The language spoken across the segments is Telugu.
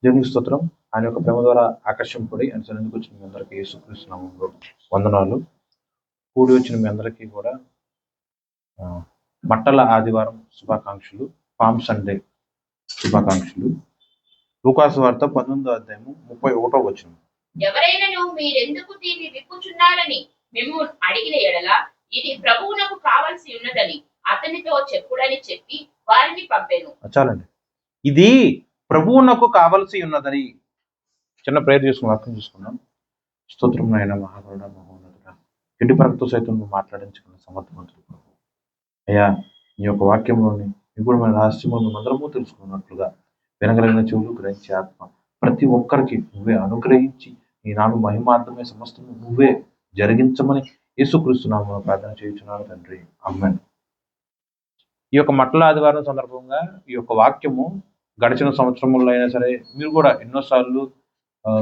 దేవునికి స్తోత్రం. ఆయన యొక్క ప్రేమ ద్వారా ఆకర్షింపబడి ఆయన సన్నిధికి వచ్చిన మీ అందరికీ యేసుక్రీస్తు నామములో వందనాలు. కూడి వచ్చిన మీ అందరికీ కూడా మట్టల ఆదివారం శుభాకాంక్షలు, పామ్ సండే శుభాకాంక్షలు. లూకాసు వార్త 19వ అధ్యాయము 31వ వచనం. ఎవరైనను మీరెందుకు దీన్ని విప్పుచున్నారని మేము అడిగిన ఎడల ఇది ప్రభువునకు కావలసి ఉన్నదని అతనితో చెప్పుడని చెప్పి వారిని పంపెను. చాలండి. ఇది ప్రభువునకు కావలసి ఉన్నదని చిన్న ప్రేయర్ చేసుకుని వాక్యం చూసుకున్నాం. స్తోత్రం నాయన మహాగరుడ మహోన్నతుడ, ఎడ్డి పరకతో సైతం నువ్వు మాట్లాడించుకున్న సమర్థవంతుడు ప్రభు. అయ్యా, నీ యొక్క వాక్యంలోని నిగూఢమైన రహస్యము మేమందరము తెలుసుకున్నట్లుగా వినగలిగిన చెవులు గ్రహించే ఆత్మ ప్రతి ఒక్కరికి నువ్వే అనుగ్రహించి నీ నామ మహిమార్థమే సమస్తము నువ్వే జరిగించమని యేసుక్రీస్తు నామములో ప్రార్థన చేయుచున్నాను తండ్రి, ఆమేన్. ఈ యొక్క మట్టల ఆదివారం సందర్భంగా ఈ యొక్క వాక్యము గడిచిన సంవత్సరముల్లో అయినా సరే మీరు కూడా ఎన్నోసార్లు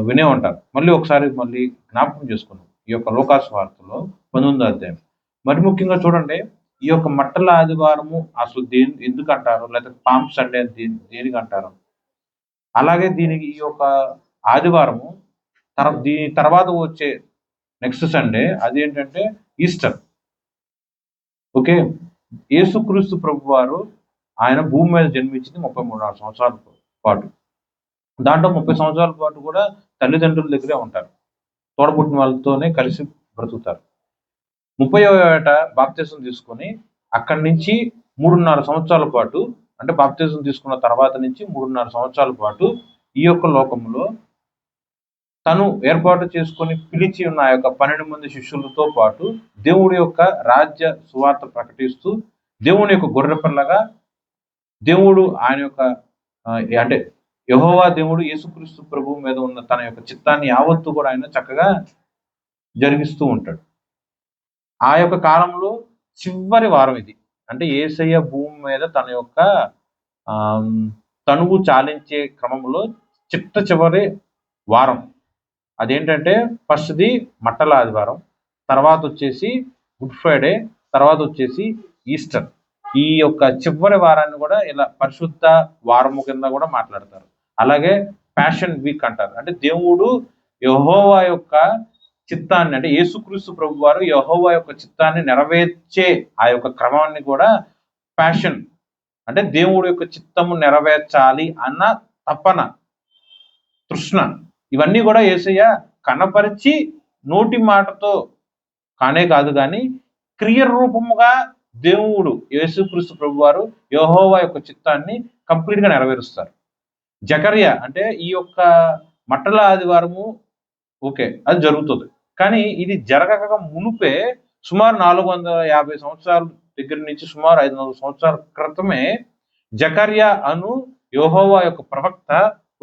వినే ఉంటారు. మళ్ళీ ఒకసారి జ్ఞాపకం చేసుకున్నాం. ఈ యొక్క లూకాసు వార్తలో 19వ అధ్యాయం మరి ముఖ్యంగా చూడండి, ఈ యొక్క మట్టల ఆదివారము అసలు ఎందుకు అంటారు, లేకపోతే పామ్ సండే దేనికి అంటారు, అలాగే దీనికి ఈ యొక్క ఆదివారము దీని తర్వాత వచ్చే నెక్స్ట్ సండే అదేంటంటే ఈస్టర్. ఓకే, యేసుక్రీస్తు ప్రభు వారు ఆయన భూమి మీద జన్మించింది 33 సంవత్సరాల పాటు. దాంట్లో 30 సంవత్సరాల పాటు కూడా తల్లిదండ్రుల దగ్గరే ఉంటారు, తోడబుట్టిన వాళ్ళతోనే కలిసి బ్రతుకుతారు. 30వ ఏట బాప్తిసం తీసుకొని అక్కడి నుంచి 3.5 సంవత్సరాల పాటు, అంటే బాప్తిసం తీసుకున్న తర్వాత నుంచి 3.5 సంవత్సరాల పాటు ఈ యొక్క లోకంలో తను ఏర్పాటు చేసుకొని పిలిచి ఉన్న ఆ యొక్క 12 మంది శిష్యులతో పాటు దేవుడి యొక్క రాజ్య సువార్త ప్రకటిస్తూ దేవుని యొక్క గొర్రెపిల్లగా దేవుడు ఆయన యొక్క అంటే యెహోవా దేవుడు యేసుక్రీస్తు ప్రభువు మీద ఉన్న తన యొక్క చిత్తాన్ని యావత్తు కూడా ఆయన చక్కగా జరిగిస్తూ ఉంటాడు. ఆ యొక్క కాలంలో చివరి వారం ఇది, అంటే యేసయ్య భూమి మీద తన యొక్క తనువు చాలించే క్రమంలో చివరి వారం. అదేంటంటే ఫస్ట్ది మట్టల ఆదివారం, తర్వాత వచ్చేసి గుడ్ ఫ్రైడే, తర్వాత వచ్చేసి ఈస్టర్. ఈ యొక్క చివరి వారాన్ని కూడా ఇలా పరిశుద్ధ వారము కింద కూడా మాట్లాడతారు. అలాగే ప్యాషన్ వీక్ అంటారు, అంటే దేవుడు యెహోవా యొక్క చిత్తాన్ని, అంటే యేసుక్రీస్తు ప్రభు వారు యెహోవా యొక్క చిత్తాన్ని నెరవేర్చే ఆ యొక్క క్రమాన్ని కూడా ప్యాషన్, అంటే దేవుడి యొక్క చిత్తము నెరవేర్చాలి అన్న తపన, తృష్ణ, ఇవన్నీ కూడా యేసయ్య కనపరిచి నోటి మాటతో కానే కాదు కానీ క్రియ రూపముగా దేవుడు యేసుక్రీస్తు ప్రభు వారు యెహోవా యొక్క చిత్తాన్ని కంప్లీట్ గా నెరవేరుస్తారు. జకర్యా, అంటే ఈ యొక్క మట్టల ఆదివారము ఓకే అది జరుగుతుంది, కానీ ఇది జరగక మునుపే సుమారు 450 సంవత్సరాల దగ్గర నుంచి సుమారు 500 సంవత్సరాల క్రితమే జకర్యా అను యెహోవా యొక్క ప్రవక్త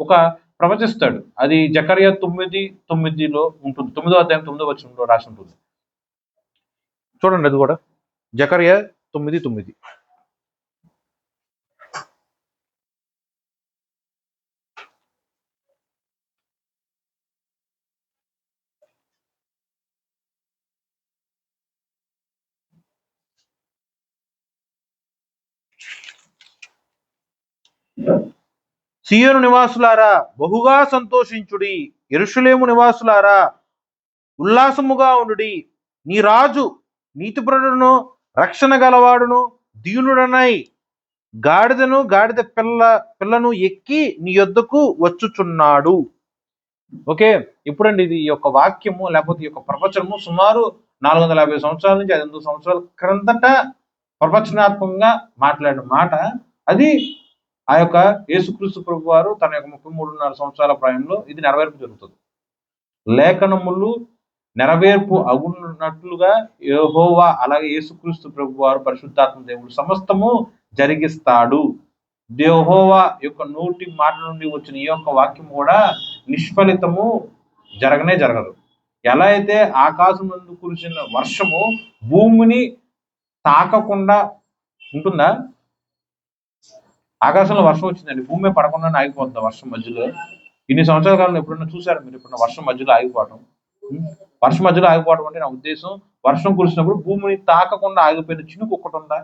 ఒక ప్రవచిస్తాడు. అది జకర్యా 9:9లో ఉంటుంది, 9వ అధ్యాయం 9వ వచనంలో రాసి ఉంటుంది. చూడండి, అది కూడా జకర్యా 9:9. సియోను నివాసులారా బహుగా సంతోషించుడి, యెరూషలేము నివాసులారా ఉల్లాసముగా ఉండుడి. నీ రాజు నీతిపరుడును రక్షణ గలవాడును దీనుడనై గాడిద పిల్లను ఎక్కి నీ యొద్దకు వచ్చుచున్నాడు. ఓకే, ఇప్పుడండి ఇది ఈ యొక్క వాక్యము లేకపోతే ఈ యొక్క ప్రవచనము సుమారు 450 సంవత్సరాల నుంచి 500 సంవత్సరాల క్రిందట ప్రవచనాత్మకంగా మాట్లాడిన మాట. అది ఆ యొక్క యేసుక్రీస్తు ప్రభు వారు తన యొక్క 33.5 సంవత్సరాల ప్రాయంలో ఇది నెరవేర్పు జరుగుతుంది. లేఖనములు నెరవేర్పు అగున్నట్లుగా యెహోవా అలాగే యేసుక్రీస్తు ప్రభు వారు పరిశుద్ధాత్మ దేవుడు సమస్తము జరిగిస్తాడు. యెహోవా యొక్క నోటి మాట నుండి వచ్చిన ఈ యొక్క వాక్యం కూడా నిష్ఫలితము జరగదు. ఎలా అయితే ఆకాశం నుండి కురిసిన వర్షము భూమిని తాకకుండా ఉంటుందా? ఆకాశంలో వర్షం వచ్చిందండి, భూమి పడకుండా ఆగిపోతుందా వర్షం మధ్యలో? ఇన్ని సంవత్సరాల కాలంలో ఎప్పుడన్నా చూసారు మీరు ఎప్పుడన్నా వర్షం మధ్యలో ఆగిపోవటం? వర్షం మధ్యలో ఆగిపోవడం అంటే నా ఉద్దేశం, వర్షం కురిసినప్పుడు భూమిని తాకకుండా ఆగిపోయిన చినుకు ఒక్కటి ఉందా?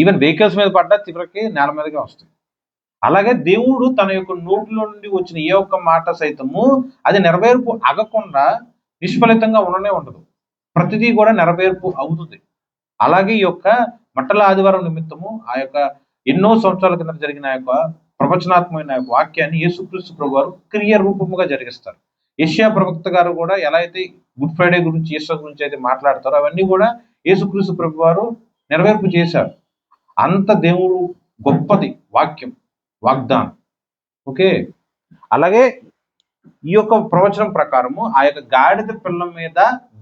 ఈవెన్ వెహికల్స్ మీద పడ్డా చివరికి నేల మీదకే వస్తాయి. అలాగే దేవుడు తన యొక్క నోటిలో నుండి వచ్చిన ఏ ఒక్క మాట సైతము అది నెరవేర్పు అగకుండా నిష్ఫలితంగా ఉండనే ఉండదు. ప్రతిదీ కూడా నెరవేర్పు అవుతుంది. అలాగే ఈ యొక్క మట్టల ఆదివారం నిమిత్తము ఆ యొక్క ఎన్నో సంవత్సరాల కింద జరిగిన యొక్క ప్రవచనాత్మకమైన వాక్యాన్ని యేసుక్రీస్తు ప్రభు వారు క్రియ రూపముగా జరిగిస్తారు. యెషయా ప్రవక్త గారు కూడా ఎలా అయితే గుడ్ ఫ్రైడే గురించి, ఈస్టర్ గురించి అయితే మాట్లాడతారో అవన్నీ కూడా యేసుక్రీస్తు ప్రభు వారు నెరవేర్పు చేశారు. అంత దేవుడు గొప్పది వాక్యం, వాగ్దానం. ఓకే, అలాగే ఈ యొక్క ప్రవచనం ప్రకారము ఆ యొక్క గాడిద పిల్ల మీద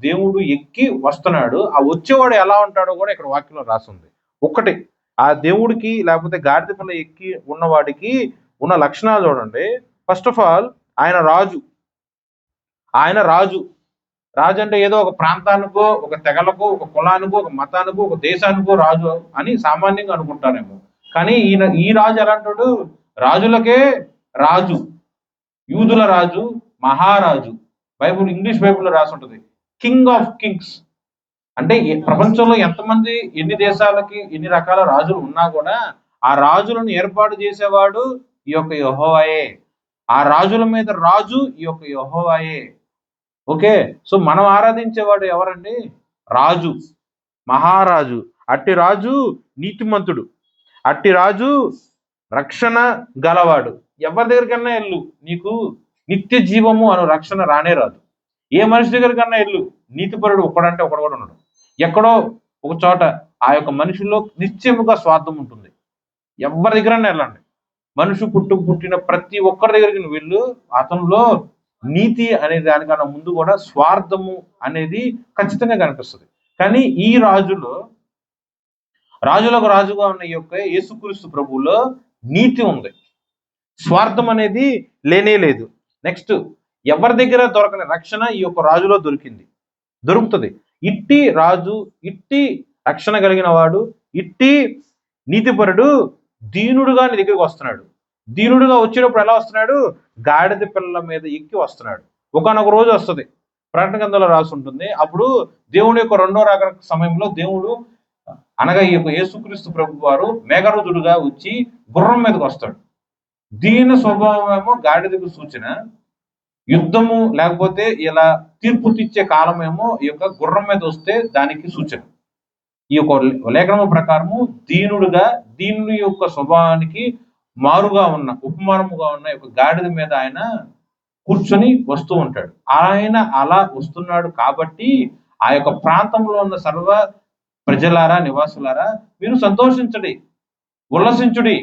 దేవుడు ఎక్కి వస్తున్నాడు. ఆ వచ్చేవాడు ఎలా ఉంటాడో కూడా ఇక్కడ వాక్యంలో రాసింది. ఒకటి, ఆ దేవుడికి లేకపోతే గాడిద పిల్ల ఎక్కి ఉన్నవాడికి ఉన్న లక్షణాలు చూడండి. ఫస్ట్ ఆఫ్ ఆల్ ఆయన రాజు. ఆయన రాజు రాజు అంటే ఏదో ఒక ప్రాంతానికో, ఒక తెగలకో, ఒక కులానికో, ఒక మతానికో, ఒక దేశానికో రాజు అని సామాన్యంగా అనుకుంటారేమో. కానీ ఈ రాజు ఎలాంటాడు? రాజులకే రాజు, యూదుల రాజు, మహారాజు. బైబుల్, ఇంగ్లీష్ బైబుల్లో రాసి ఉంటుంది కింగ్ ఆఫ్ కింగ్స్. అంటే ప్రపంచంలో ఎంతమంది, ఎన్ని దేశాలకి ఎన్ని రకాల రాజులు ఉన్నా కూడా ఆ రాజులను ఏర్పాటు చేసేవాడు ఈ యొక్క యెహోవాయే. ఆ రాజుల మీద రాజు ఈ యొక్క యెహోవాయే. ఓకే, సో మనం ఆరాధించేవాడు ఎవరండి? రాజు, మహారాజు. అట్టి రాజు నీతిమంతుడు, అట్టి రాజు రక్షణ గలవాడు. ఎవరి దగ్గరికన్నా వెళ్ళు, నీకు నిత్య జీవము అను రక్షణ రానే రాదు. ఏ మనిషి దగ్గరికన్నా వెళ్ళు, నీతిపరుడు ఒకడంటే ఒకడు కూడా ఉన్నాడు. ఎక్కడో ఒక చోట ఆ యొక్క మనిషిలో నిశ్చయముగా స్వార్థం ఉంటుంది. ఎవరి దగ్గరన్నా వెళ్ళండి, మనిషి పుట్టిన ప్రతి ఒక్కరి దగ్గరికి నువ్వు వెళ్ళు, అతనిలో నీతి అనే దానికన్నా ముందు కూడా స్వార్థము అనేది ఖచ్చితంగా కనిపిస్తుంది. కానీ ఈ రాజులకు రాజుగా ఉన్న ఈ యొక్క యేసుక్రీస్తు ప్రభువులో నీతి ఉంది, స్వార్థం అనేది లేనే లేదు. నెక్స్ట్, ఎవరి దగ్గర దొరకని రక్షణ ఈ యొక్క రాజులో దొరుకుతుంది. ఇట్టి రాజు, ఇట్టి రక్షణ కలిగిన వాడు, ఇట్టి నీతిపరుడు దీనుడుగా నీ దగ్గరికి వస్తున్నాడు. దీనుడుగా వచ్చేటప్పుడు ఎలా వస్తున్నాడు? గాడిద పిల్ల మీద ఎక్కి వస్తున్నాడు. ఒకనొక రోజు వస్తుంది, ప్రకటన గ్రంథంలో రాసి ఉంటుంది. అప్పుడు దేవుని యొక్క రెండో రాకడ సమయంలో దేవుడు అనగా ఈ యొక్క యేసుక్రీస్తు ప్రభు వారు మేఘరూధుడుగా వచ్చి గుర్రం మీదకి వస్తాడు. దీని స్వభావమేమో గాడిదకు సూచన, యుద్ధము లేకపోతే ఇలా తీర్పు తీర్చే కాలమేమో ఈ యొక్క గుర్రం మీద వస్తే దానికి సూచన. ఈ యొక్క లేఖనము ప్రకారము దీనుడి యొక్క స్వభావానికి మారుగా ఉన్న, ఉపమానముగా ఉన్న యొక్క గాడిద మీద ఆయన కూర్చొని వస్తూ ఉంటాడు. ఆయన అలా వస్తున్నాడు కాబట్టి ఆ యొక్క ప్రాంతంలో ఉన్న సర్వ ప్రజలారా, నివాసులారా, మీరు సంతోషించండి, ఉల్లసించుడి,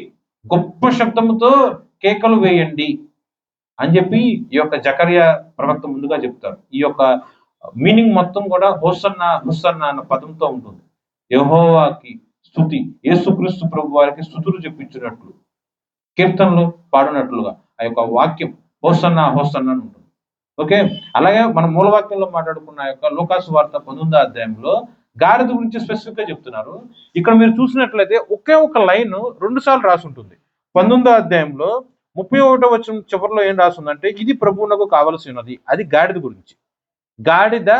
గొప్ప శబ్దముతో కేకలు వేయండి అని చెప్పి ఈ యొక్క జకర్యా ప్రవక్త ముందుగా చెప్తారు. ఈ యొక్క మీనింగ్ మొత్తం కూడా హోసన్నా హుస్సన్నా అన్న పదంతో ఉంటుంది. యెహోవాకి స్తుతి, యేసుక్రీస్తు ప్రభు వారికి స్తుతులు చెప్పించినట్లు, కీర్తనలు పాడినట్లుగా ఆ యొక్క వాక్యం హోసన్నా హోసన్నా అని ఉంటుంది. ఓకే, అలాగే మన మూలవాక్యంలో మాట్లాడుకున్న యొక్క లూకాసు వార్త 19వ అధ్యాయంలో గాడిద గురించి స్పెసిఫిక్ గా చెప్తున్నారు. ఇక్కడ మీరు చూసినట్లయితే ఒకే ఒక లైన్ 2 సార్లు రాసి ఉంటుంది. 19వ అధ్యాయంలో 31వ వచనం చివరిలో ఏం రాసిందంటే, ఇది ప్రభువునకు కావలసి ఉన్నది. అది గాడిద గురించి, గాడిద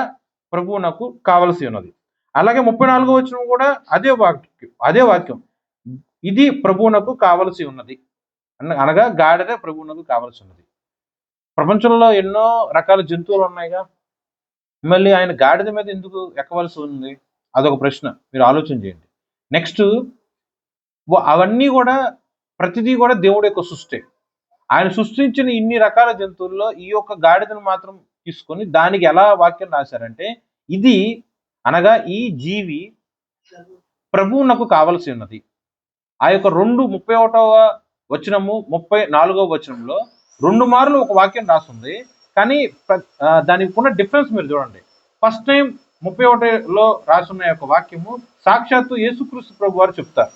ప్రభువునకు కావలసి ఉన్నది. అలాగే 34వ వచనం కూడా అదే వాక్యం, ఇది ప్రభువునకు కావలసి ఉన్నది అనగా గాడిద ప్రభువునకు కావలసి ఉన్నది. ప్రపంచంలో ఎన్నో రకాల జంతువులు ఉన్నాయిగా, మళ్ళీ ఆయన గాడిద మీద ఎందుకు ఎక్కవలసి ఉంది? అదొక ప్రశ్న, మీరు ఆలోచన చేయండి. నెక్స్ట్, అవన్నీ కూడా ప్రతిదీ కూడా దేవుడి యొక్క సృష్టి. ఆయన సృష్టించిన ఇన్ని రకాల జంతువుల్లో ఈ యొక్క గాడిదను మాత్రం తీసుకొని దానికి ఎలా వాక్యం రాశారంటే, ఇది అనగా ఈ జీవి ప్రభువునకు కావలసి ఉన్నది. ఆ యొక్క 31వ వచనము 34వ వచనంలో 2 మార్లు ఒక వాక్యం రాస్తుంది. కానీ దానికి ఉన్న డిఫరెన్స్ మీరు చూడండి. ఫస్ట్ టైం 31లో రాసున్న యొక్క వాక్యము సాక్షాత్తు యేసుక్రీస్తు ప్రభు వారు చెప్తారు.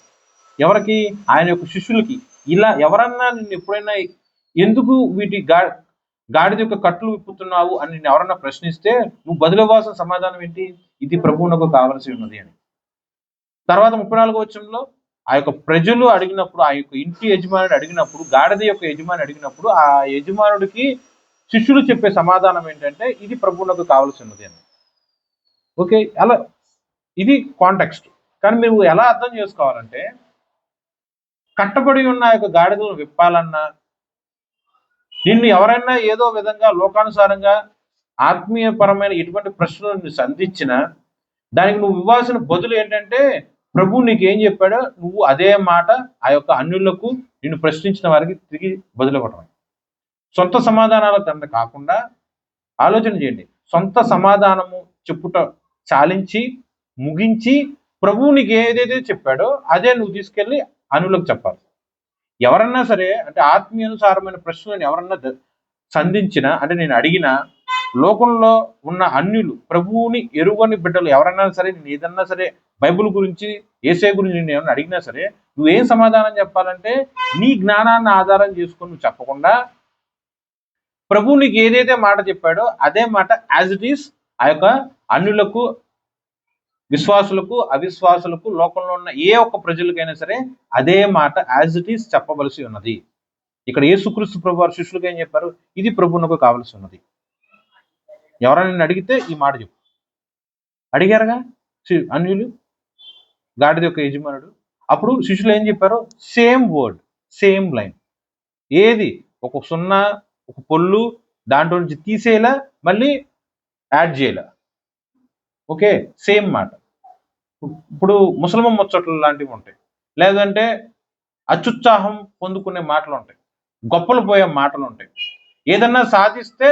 ఎవరికి? ఆయన యొక్క శిష్యులకి. ఇలా ఎవరన్నా నిన్ను ఎప్పుడైనా ఎందుకు వీటి గాడిద యొక్క కట్లు విప్పుతున్నావు అని నిన్ను ఎవరన్నా ప్రశ్నిస్తే నువ్వు బదులివ్వాల్సిన సమాధానం ఏంటి? ఇది ప్రభువునకు కావలసి ఉన్నది అని. తర్వాత 34వ వచనంలో ఆ యొక్క ప్రజలు అడిగినప్పుడు, ఆ యొక్క ఇంటి యజమానుడు అడిగినప్పుడు, గాడిద యొక్క యజమాని అడిగినప్పుడు ఆ యజమానుడికి శిష్యులు చెప్పే సమాధానం ఏంటంటే, ఇది ప్రభువునకు కావలసి ఉన్నది అని. ఓకే, అలా ఇది కాంటెక్స్ట్. కానీ మీరు ఎలా అర్థం చేసుకోవాలంటే, కట్టబడి ఉన్న ఆ యొక్క గాడిదలను విప్పాలన్నా, నిన్ను ఎవరైనా ఏదో విధంగా లోకానుసారంగా ఆత్మీయపరమైన ఎటువంటి ప్రశ్నలు సంధించినా దానికి నువ్వు ఇవ్వాల్సిన బదులు ఏంటంటే, ప్రభువు నీకేం చెప్పాడో నువ్వు అదే మాట ఆ యొక్క అన్యులకు నిన్ను ప్రశ్నించిన వారికి తిరిగి బదులివ్వటం. సొంత సమాధానాల తండ్రి కాకుండా ఆలోచన చేయండి. సొంత సమాధానము చెప్పుట చాలించి ముగించి ప్రభువు నీకు ఏదైతే చెప్పాడో అదే నువ్వు తీసుకెళ్ళి అన్యులకు చెప్పాలి. ఎవరన్నా సరే అంటే ఆత్మీయానుసారమైన ప్రశ్నలను ఎవరన్నా సంధించినా అంటే నేను అడిగినా, లోకంలో ఉన్న అన్యులు ప్రభువుని ఎరుగని బిడ్డలు ఎవరన్నా సరే నేను ఏదన్నా సరే బైబిల్ గురించి యేసయ్య గురించి నేను ఏమన్నా అడిగినా సరే నువ్వేం సమాధానం చెప్పాలంటే నీ జ్ఞానాన్ని ఆధారం చేసుకొని నువ్వు చెప్పకుండా ప్రభువు నీకు ఏదైతే మాట చెప్పాడో అదే మాట యాజ్ ఇట్ ఈస్ ఆ యొక్క అన్యులకు, విశ్వాసులకు, అవిశ్వాసులకు, లోకంలో ఉన్న ఏ ఒక్క ప్రజలకైనా సరే అదే మాట యాజ్ ఇట్ ఈస్ చెప్పవలసి ఉన్నది. ఇక్కడ యేసుక్రీస్తు ప్రభు వారి శిష్యులకు ఏం చెప్పారు? ఇది ప్రభువునకు కావలసి ఉన్నది. ఎవరైనా నిన్ను అడిగితే ఈ మాట చెప్పు. అడిగారుగా అన్యులు, గాడిద యొక్క యజమానుడు. అప్పుడు శిష్యులు ఏం చెప్పారు? Same word, same line. ఏది ఒక సున్నా, ఒక పొల్లు దాంట్లో నుంచి తీసేలా మళ్ళీ యాడ్ చేయాల. ఓకే, సేమ్ మాట. ఇప్పుడు ముసలమ్మ ముచ్చట్లు లాంటివి ఉంటాయి, లేదంటే అత్యుత్సాహం పొందుకునే మాటలు ఉంటాయి, గొప్పలు పోయే మాటలు ఉంటాయి. ఏదన్నా సాధిస్తే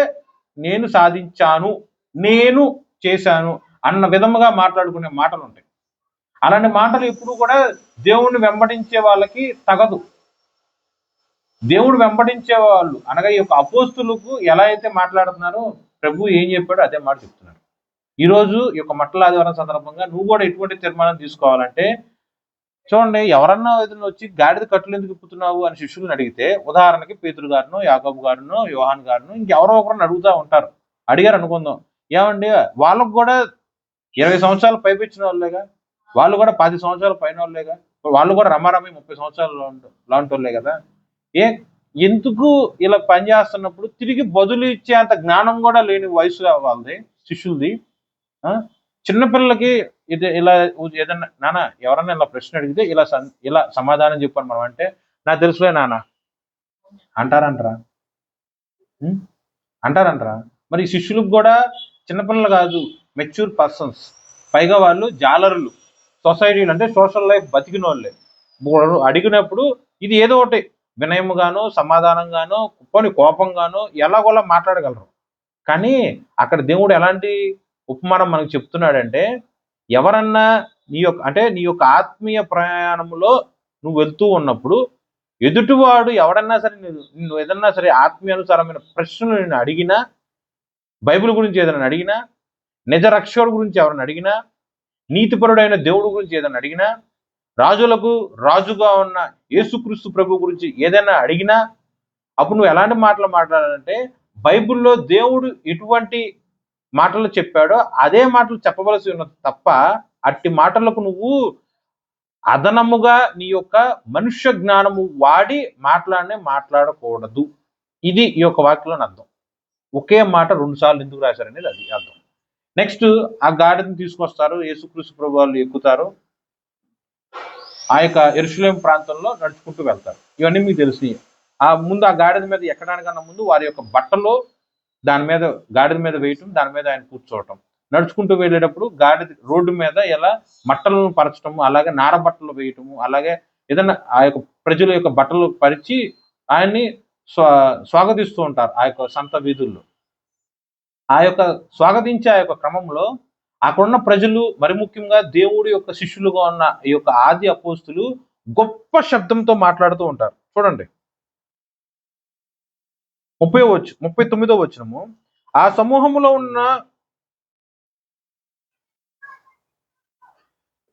నేను సాధించాను, నేను చేశాను అన్న విధముగా మాట్లాడుకునే మాటలు ఉంటాయి. అలాంటి మాటలు ఎప్పుడు కూడా దేవుణ్ణి వెంబడించే వాళ్ళకి తగదు. దేవుడు వెంబడించే వాళ్ళు అనగా ఈ యొక్క అపోస్తులకు ఎలా అయితే మాట్లాడుతున్నారో ప్రభు ఏం చెప్పాడో అదే మాట చెప్తున్నారు. ఈరోజు ఈ యొక్క మట్టల ఆదివారం సందర్భంగా నువ్వు కూడా ఎటువంటి తీర్మానం తీసుకోవాలంటే, చూడండి, ఎవరన్నా ఏదైనా వచ్చి గాడిద కట్టులు ఎందుకు ఇప్పుతున్నావు అని శిష్యులను అడిగితే, ఉదాహరణకి పేతురు గారును, యాకోబు గారును, యోహాన్ గారును ఇంకెవరో ఒకరిని అడుగుతూ ఉంటారు. అడిగారు అనుకుందాం, ఏమండి వాళ్ళకు కూడా 20 సంవత్సరాలు పైపించిన వాళ్ళేగా, వాళ్ళు కూడా 10 సంవత్సరాలు పైన వాళ్ళేగా, వాళ్ళు కూడా రమారమి 30 సంవత్సరాలు లాంటి వాళ్ళే కదా. ఎందుకు ఇలా పనిచేస్తున్నప్పుడు తిరిగి బదులు ఇచ్చే అంత జ్ఞానం కూడా లేని వయసు వాళ్ళది, శిష్యులది. చిన్నపిల్లలకి ఇది ఇలా ఏదన్నా నాన్న ఎవరన్నా ఇలా ప్రశ్న అడిగితే ఇలా సమాధానం చెప్పాను మనం అంటే, నాకు తెలుసులే నాన్న అంటారంటరా. మరి శిష్యులకు కూడా చిన్నపిల్లలు కాదు, మెచ్యూర్ పర్సన్స్, పైగా వాళ్ళు జాలరులు, సొసైటీలు అంటే సోషల్ లైఫ్ బతికిన వాళ్ళే. అడిగినప్పుడు ఇది ఏదో ఒకటి వినయముగానో సమాధానంగానో కొన్ని కోపంగానో ఎలాగోలా మాట్లాడగలరు. కానీ అక్కడ దేవుడు ఎలాంటి ఉపమానం మనకు చెప్తున్నాడంటే, ఎవరన్నా నీ యొక్క ఆత్మీయ ప్రయాణంలో నువ్వు వెళ్తూ ఉన్నప్పుడు ఎదుటివాడు ఎవడన్నా సరే నువ్వు ఏదన్నా సరే ఆత్మీయానుసారమైన ప్రశ్నలు నేను అడిగినా, బైబిల్ గురించి ఏదైనా అడిగినా, నిజ రక్షకుడు గురించి ఎవరైనా అడిగినా, నీతిపరుడైన దేవుడు గురించి ఏదైనా అడిగినా, రాజులకు రాజుగా ఉన్న యేసుక్రీస్తు ప్రభు గురించి ఏదైనా అడిగినా, అప్పుడు నువ్వు ఎలాంటి మాటలు మాట్లాడాలంటే బైబిల్లో దేవుడు ఎటువంటి మాటలు చెప్పాడో అదే మాటలు చెప్పవలసి ఉన్నది తప్ప అట్టి మాటలకు నువ్వు అదనముగా నీ యొక్క మనుష్య జ్ఞానము వాడి మాట్లాడకూడదు. ఇది ఈ యొక్క వాక్యంలోని అర్థం. ఒకే మాట 2 సార్లు ఎందుకు రాశారనేది అది అర్థం. నెక్స్ట్ ఆ గాడిదని తీసుకొస్తారు, యేసుక్రీస్తు ప్రభు వాళ్ళు ఎక్కుతారు, ఆ యొక్క యెరూషలేము ప్రాంతంలో నడుచుకుంటూ వెళ్తారు. ఇవన్నీ మీకు తెలిసి ఆ ముందు ఆ గాడిద మీద ఎక్కడానికన్నా ముందు వారి యొక్క బట్టలు దాని మీద గాడిద మీద వేయటం, దాని మీద ఆయన కూర్చోవటం, నడుచుకుంటూ వెళ్ళేటప్పుడు గాడిద రోడ్డు మీద ఎలా మట్టలను పరచటము, అలాగే నార బట్టలు వేయటము, అలాగే ఏదైనా ఆ యొక్క ప్రజల యొక్క బట్టలు పరిచి ఆయన్ని స్వాగతిస్తూ ఉంటారు ఆ యొక్క సంత వీధుల్లో. ఆ యొక్క స్వాగతించే ఆ యొక్క క్రమంలో అక్కడున్న ప్రజలు, మరి ముఖ్యంగా దేవుడి యొక్క శిష్యులుగా ఉన్న ఈ యొక్క ఆది అపోస్తులు గొప్ప శబ్దంతో మాట్లాడుతూ ఉంటారు. చూడండి 39వ వచనము, ఆ సమూహంలో ఉన్న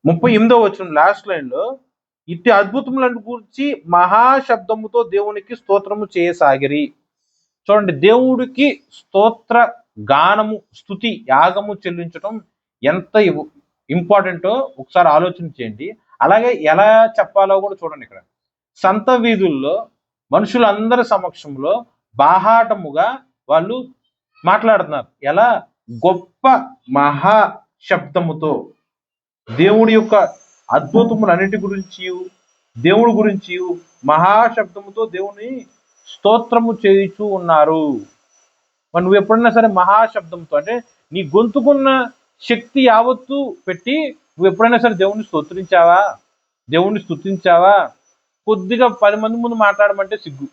38వ వచనం లాస్ట్ లైన్ లో, ఇట్టి అద్భుతములను గురించి మహాశబ్దముతో దేవునికి స్తోత్రము చేయసాగిరి. చూడండి, దేవుడికి స్తోత్ర గానము, స్తుతి, యాగము చెల్లించడం ఎంత ఇంపార్టెంటో ఒకసారి ఆలోచన చేయండి. అలాగే ఎలా చెప్పాలో కూడా చూడండి. ఇక్కడ సంత వీధుల్లో మనుషులందరి సమక్షంలో బాహాటముగా వాళ్ళు మాట్లాడుతున్నారు. ఎలా? గొప్ప మహా శబ్దముతో దేవుడి యొక్క అద్భుతములన్నిటి గురించి, దేవుడి గురించి మహాశబ్దముతో దేవుని స్తోత్రము చేయుచూ ఉన్నారు. మరి నువ్వు ఎప్పుడైనా సరే మహాశబ్దంతో అంటే నీ గొంతుకున్న శక్తి యావత్తు పెట్టి నువ్వు ఎప్పుడైనా సరే దేవుణ్ణి స్తోత్రించావా? దేవుణ్ణి స్తుతించావా? కొద్దిగా 10 మంది ముందు మాట్లాడమంటే సిగ్గు.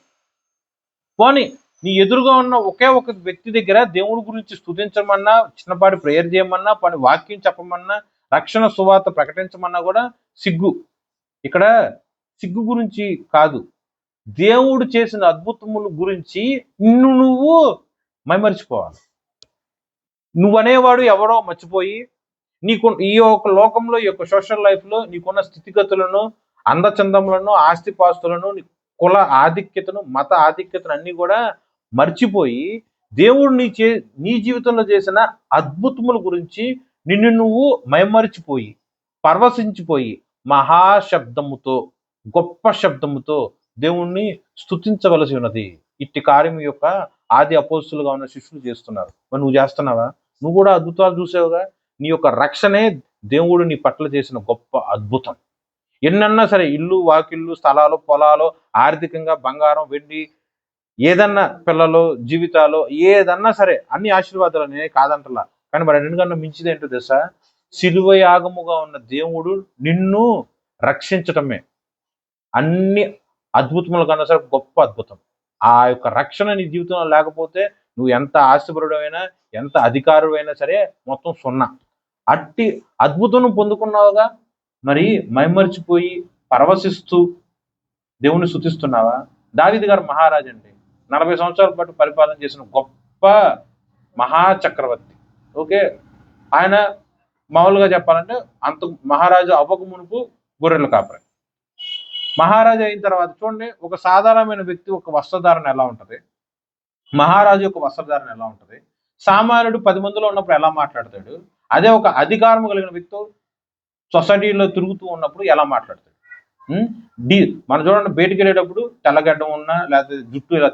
పోనీ నీ ఎదురుగా ఉన్న ఒకే ఒక వ్యక్తి దగ్గర దేవుడి గురించి స్తుతించమన్నా, చిన్నపాటి ప్రేయర్ చేయమన్నా, పని వాక్యం చెప్పమన్నా, రక్షణ సువార్త ప్రకటించమన్నా కూడా సిగ్గు. ఇక్కడ సిగ్గు గురించి కాదు, దేవుడు చేసిన అద్భుతముల గురించి నిన్ను నువ్వు మైమరిచిపోవాలి. నువ్వనేవాడు ఎవరో మర్చిపోయి నీకు ఈ యొక్క లోకంలో, ఈ యొక్క సోషల్ లైఫ్లో నీకున్న స్థితిగతులను, అందచందములను, ఆస్తిపాస్తులను, కుల ఆధిక్యతను, మత ఆధిక్యతను అన్నీ కూడా మర్చిపోయి దేవుడు నీ జీవితంలో చేసిన అద్భుతముల గురించి నిన్ను నువ్వు మైమరిచిపోయి పరవశించిపోయి మహాశబ్దముతో, గొప్ప శబ్దముతో దేవుణ్ణి స్తుతించవలసి ఉన్నది. ఇట్టి కార్యం యొక్క ఆది అపోస్తులుగా ఉన్న శిష్యులు చేస్తున్నారు. మరి నువ్వు చేస్తున్నావా? నువ్వు కూడా అద్భుతాలు చూసావుగా. నీ యొక్క రక్షణే దేవుడు నీ పట్ల చేసిన గొప్ప అద్భుతం. ఎన్నన్నా సరే, ఇల్లు, వాకిళ్ళు, స్థలాలు, పొలాలు, ఆర్థికంగా బంగారం, వెండి, ఏదన్నా, పిల్లలు, జీవితాలు, ఏదన్నా సరే అన్ని ఆశీర్వాదాలు నేనే కాదంటలా. కానీ మరి అన్నిటికన్నా మించిది ఏంటో తెలుసా? శిలువ యాగముగా ఉన్న దేవుడు నిన్ను రక్షించటమే అన్ని అద్భుతముల కన్నా సరే గొప్ప అద్భుతం. ఆ యొక్క రక్షణ నీ జీవితంలో లేకపోతే నువ్వు ఎంత ఆస్తిపరుడైనా, ఎంత అధికారుడైనా సరే మొత్తం సున్నా. అట్టి అద్భుతం పొందుకున్నావుగా, మరి మైమరిచిపోయి పరవశిస్తూ దేవుణ్ణి స్తుతిస్తున్నావా? దావీదు గారు మహారాజు అండి. 40 సంవత్సరాల పాటు పరిపాలన చేసిన గొప్ప మహాచక్రవర్తి. ఓకే, ఆయన మామూలుగా చెప్పాలంటే అంత మహారాజు అవ్వక మునుపు గొర్రెల కాపరి. మహారాజు అయిన తర్వాత చూడండి, ఒక సాధారణమైన వ్యక్తి ఒక వస్త్రధారణ ఎలా ఉంటది, మహారాజు యొక్క వస్త్రధారణ ఎలా ఉంటది, సామాన్యుడు 10 మందిలో ఉన్నప్పుడు ఎలా మాట్లాడతాడు, అదే ఒక అధికారం కలిగిన వ్యక్తి సొసైటీలో తిరుగుతూ ఉన్నప్పుడు ఎలా మాట్లాడతాడు. మనం చూడండి, బయటికి వెళ్ళేటప్పుడు తెల్లగడ్డం ఉన్నా లేకపోతే జుట్టు ఇలా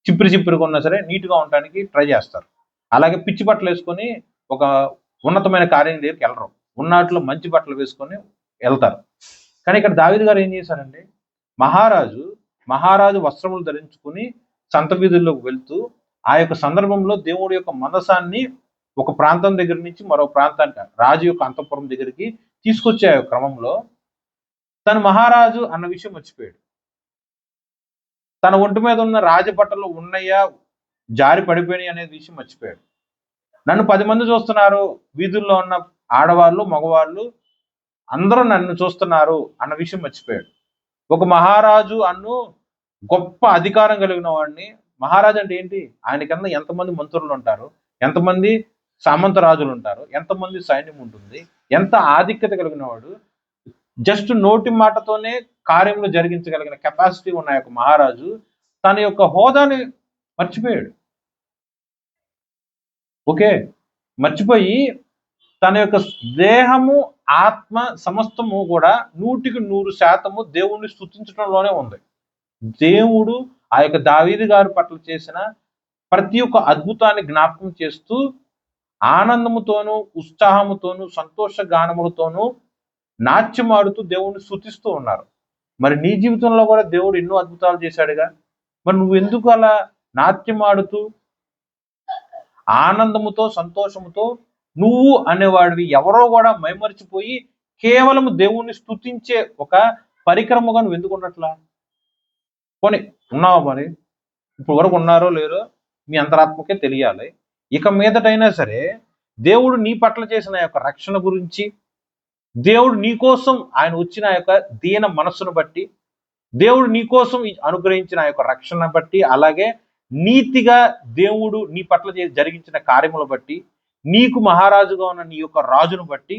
చిప్పిరిగా ఉన్నా సరే నీట్గా ఉండడానికి ట్రై చేస్తారు. అలాగే పిచ్చి బట్టలు వేసుకొని ఒక ఉన్నతమైన కార్యం దగ్గరికి వెళ్ళరు, ఉన్నట్లో మంచి బట్టలు వేసుకొని వెళ్తారు. కానీ ఇక్కడ దావీదు గారు ఏం చేశారంటే, మహారాజు వస్త్రములు ధరించుకుని సంత వీధుల్లోకి వెళ్తూ ఆ యొక్క సందర్భంలో దేవుడి యొక్క మనసాన్ని ఒక ప్రాంతం దగ్గర నుంచి మరో ప్రాంతానికి, రాజు యొక్క అంతఃపురం దగ్గరికి తీసుకొచ్చే క్రమంలో తను మహారాజు అన్న విషయం మర్చిపోయాడు. తన ఒంటి మీద ఉన్న రాజబట్టలు ఉన్నాయా, జారి పడిపోయినాయి అనే విషయం మర్చిపోయాడు. నన్ను 10 మంది చూస్తున్నారు, వీధుల్లో ఉన్న ఆడవాళ్ళు, మగవాళ్ళు అందరూ నన్ను చూస్తున్నారు అన్న విషయం మర్చిపోయాడు. ఒక మహారాజు అన్ను గొప్ప అధికారం కలిగిన వాడిని, మహారాజు అంటే ఏంటి, ఆయన కింద ఎంతమంది మంత్రులు ఉంటారు, ఎంతమంది సామంత రాజులు ఉంటారు, ఎంతమంది సైన్యం ఉంటుంది, ఎంత ఆధిక్యత కలిగిన వాడు, జస్ట్ నోటి మాటతోనే కార్యములు జరిగించగలిగిన కెపాసిటీ ఉన్న యొక్క మహారాజు తన యొక్క హోదాని మర్చిపోయాడు. ఓకే, మర్చిపోయి తన యొక్క దేహము, ఆత్మ సమస్తము కూడా 100% దేవుణ్ణి స్తుతించడంలోనే ఉంది. దేవుడు ఆ యొక్క దావీదు గారి పట్ల చేసిన ప్రతి ఒక్క అద్భుతాన్ని జ్ఞాపకం చేస్తూ ఆనందముతోనూ, ఉత్సాహముతోనూ, సంతోష గానములతోనూ నాట్యమాడుతూ దేవుణ్ణి స్తుతిస్తూ ఉన్నారు. మరి నీ జీవితంలో కూడా దేవుడు ఎన్నో అద్భుతాలు చేశాడుగా. మరి నువ్వు ఎందుకు అలా నాట్యమాడుతూ ఆనందముతో, సంతోషముతో నువ్వు అనేవాడివి ఎవరో కూడా మైమరిచిపోయి కేవలం దేవుణ్ణి స్తుతించే ఒక పరికరముగా నువ్వు ఎందుకు ఉండట్లా? పోనీ ఉన్నావా? మరి ఇప్పుడు వరకు ఉన్నారో లేరో మీ అంతరాత్మకే తెలియాలి. ఇక మీదటైనా సరే దేవుడు నీ పట్ల చేసిన యొక్క రక్షణ గురించి, దేవుడు నీ కోసం ఆయన వచ్చిన యొక్క దీన మనస్సును బట్టి, దేవుడు నీ కోసం అనుగ్రహించిన యొక్క రక్షణ బట్టి, అలాగే నీతిగా దేవుడు నీ పట్ల జరిగించిన కార్యములు బట్టి, నీకు మహారాజుగా ఉన్న నీ యొక్క రాజును బట్టి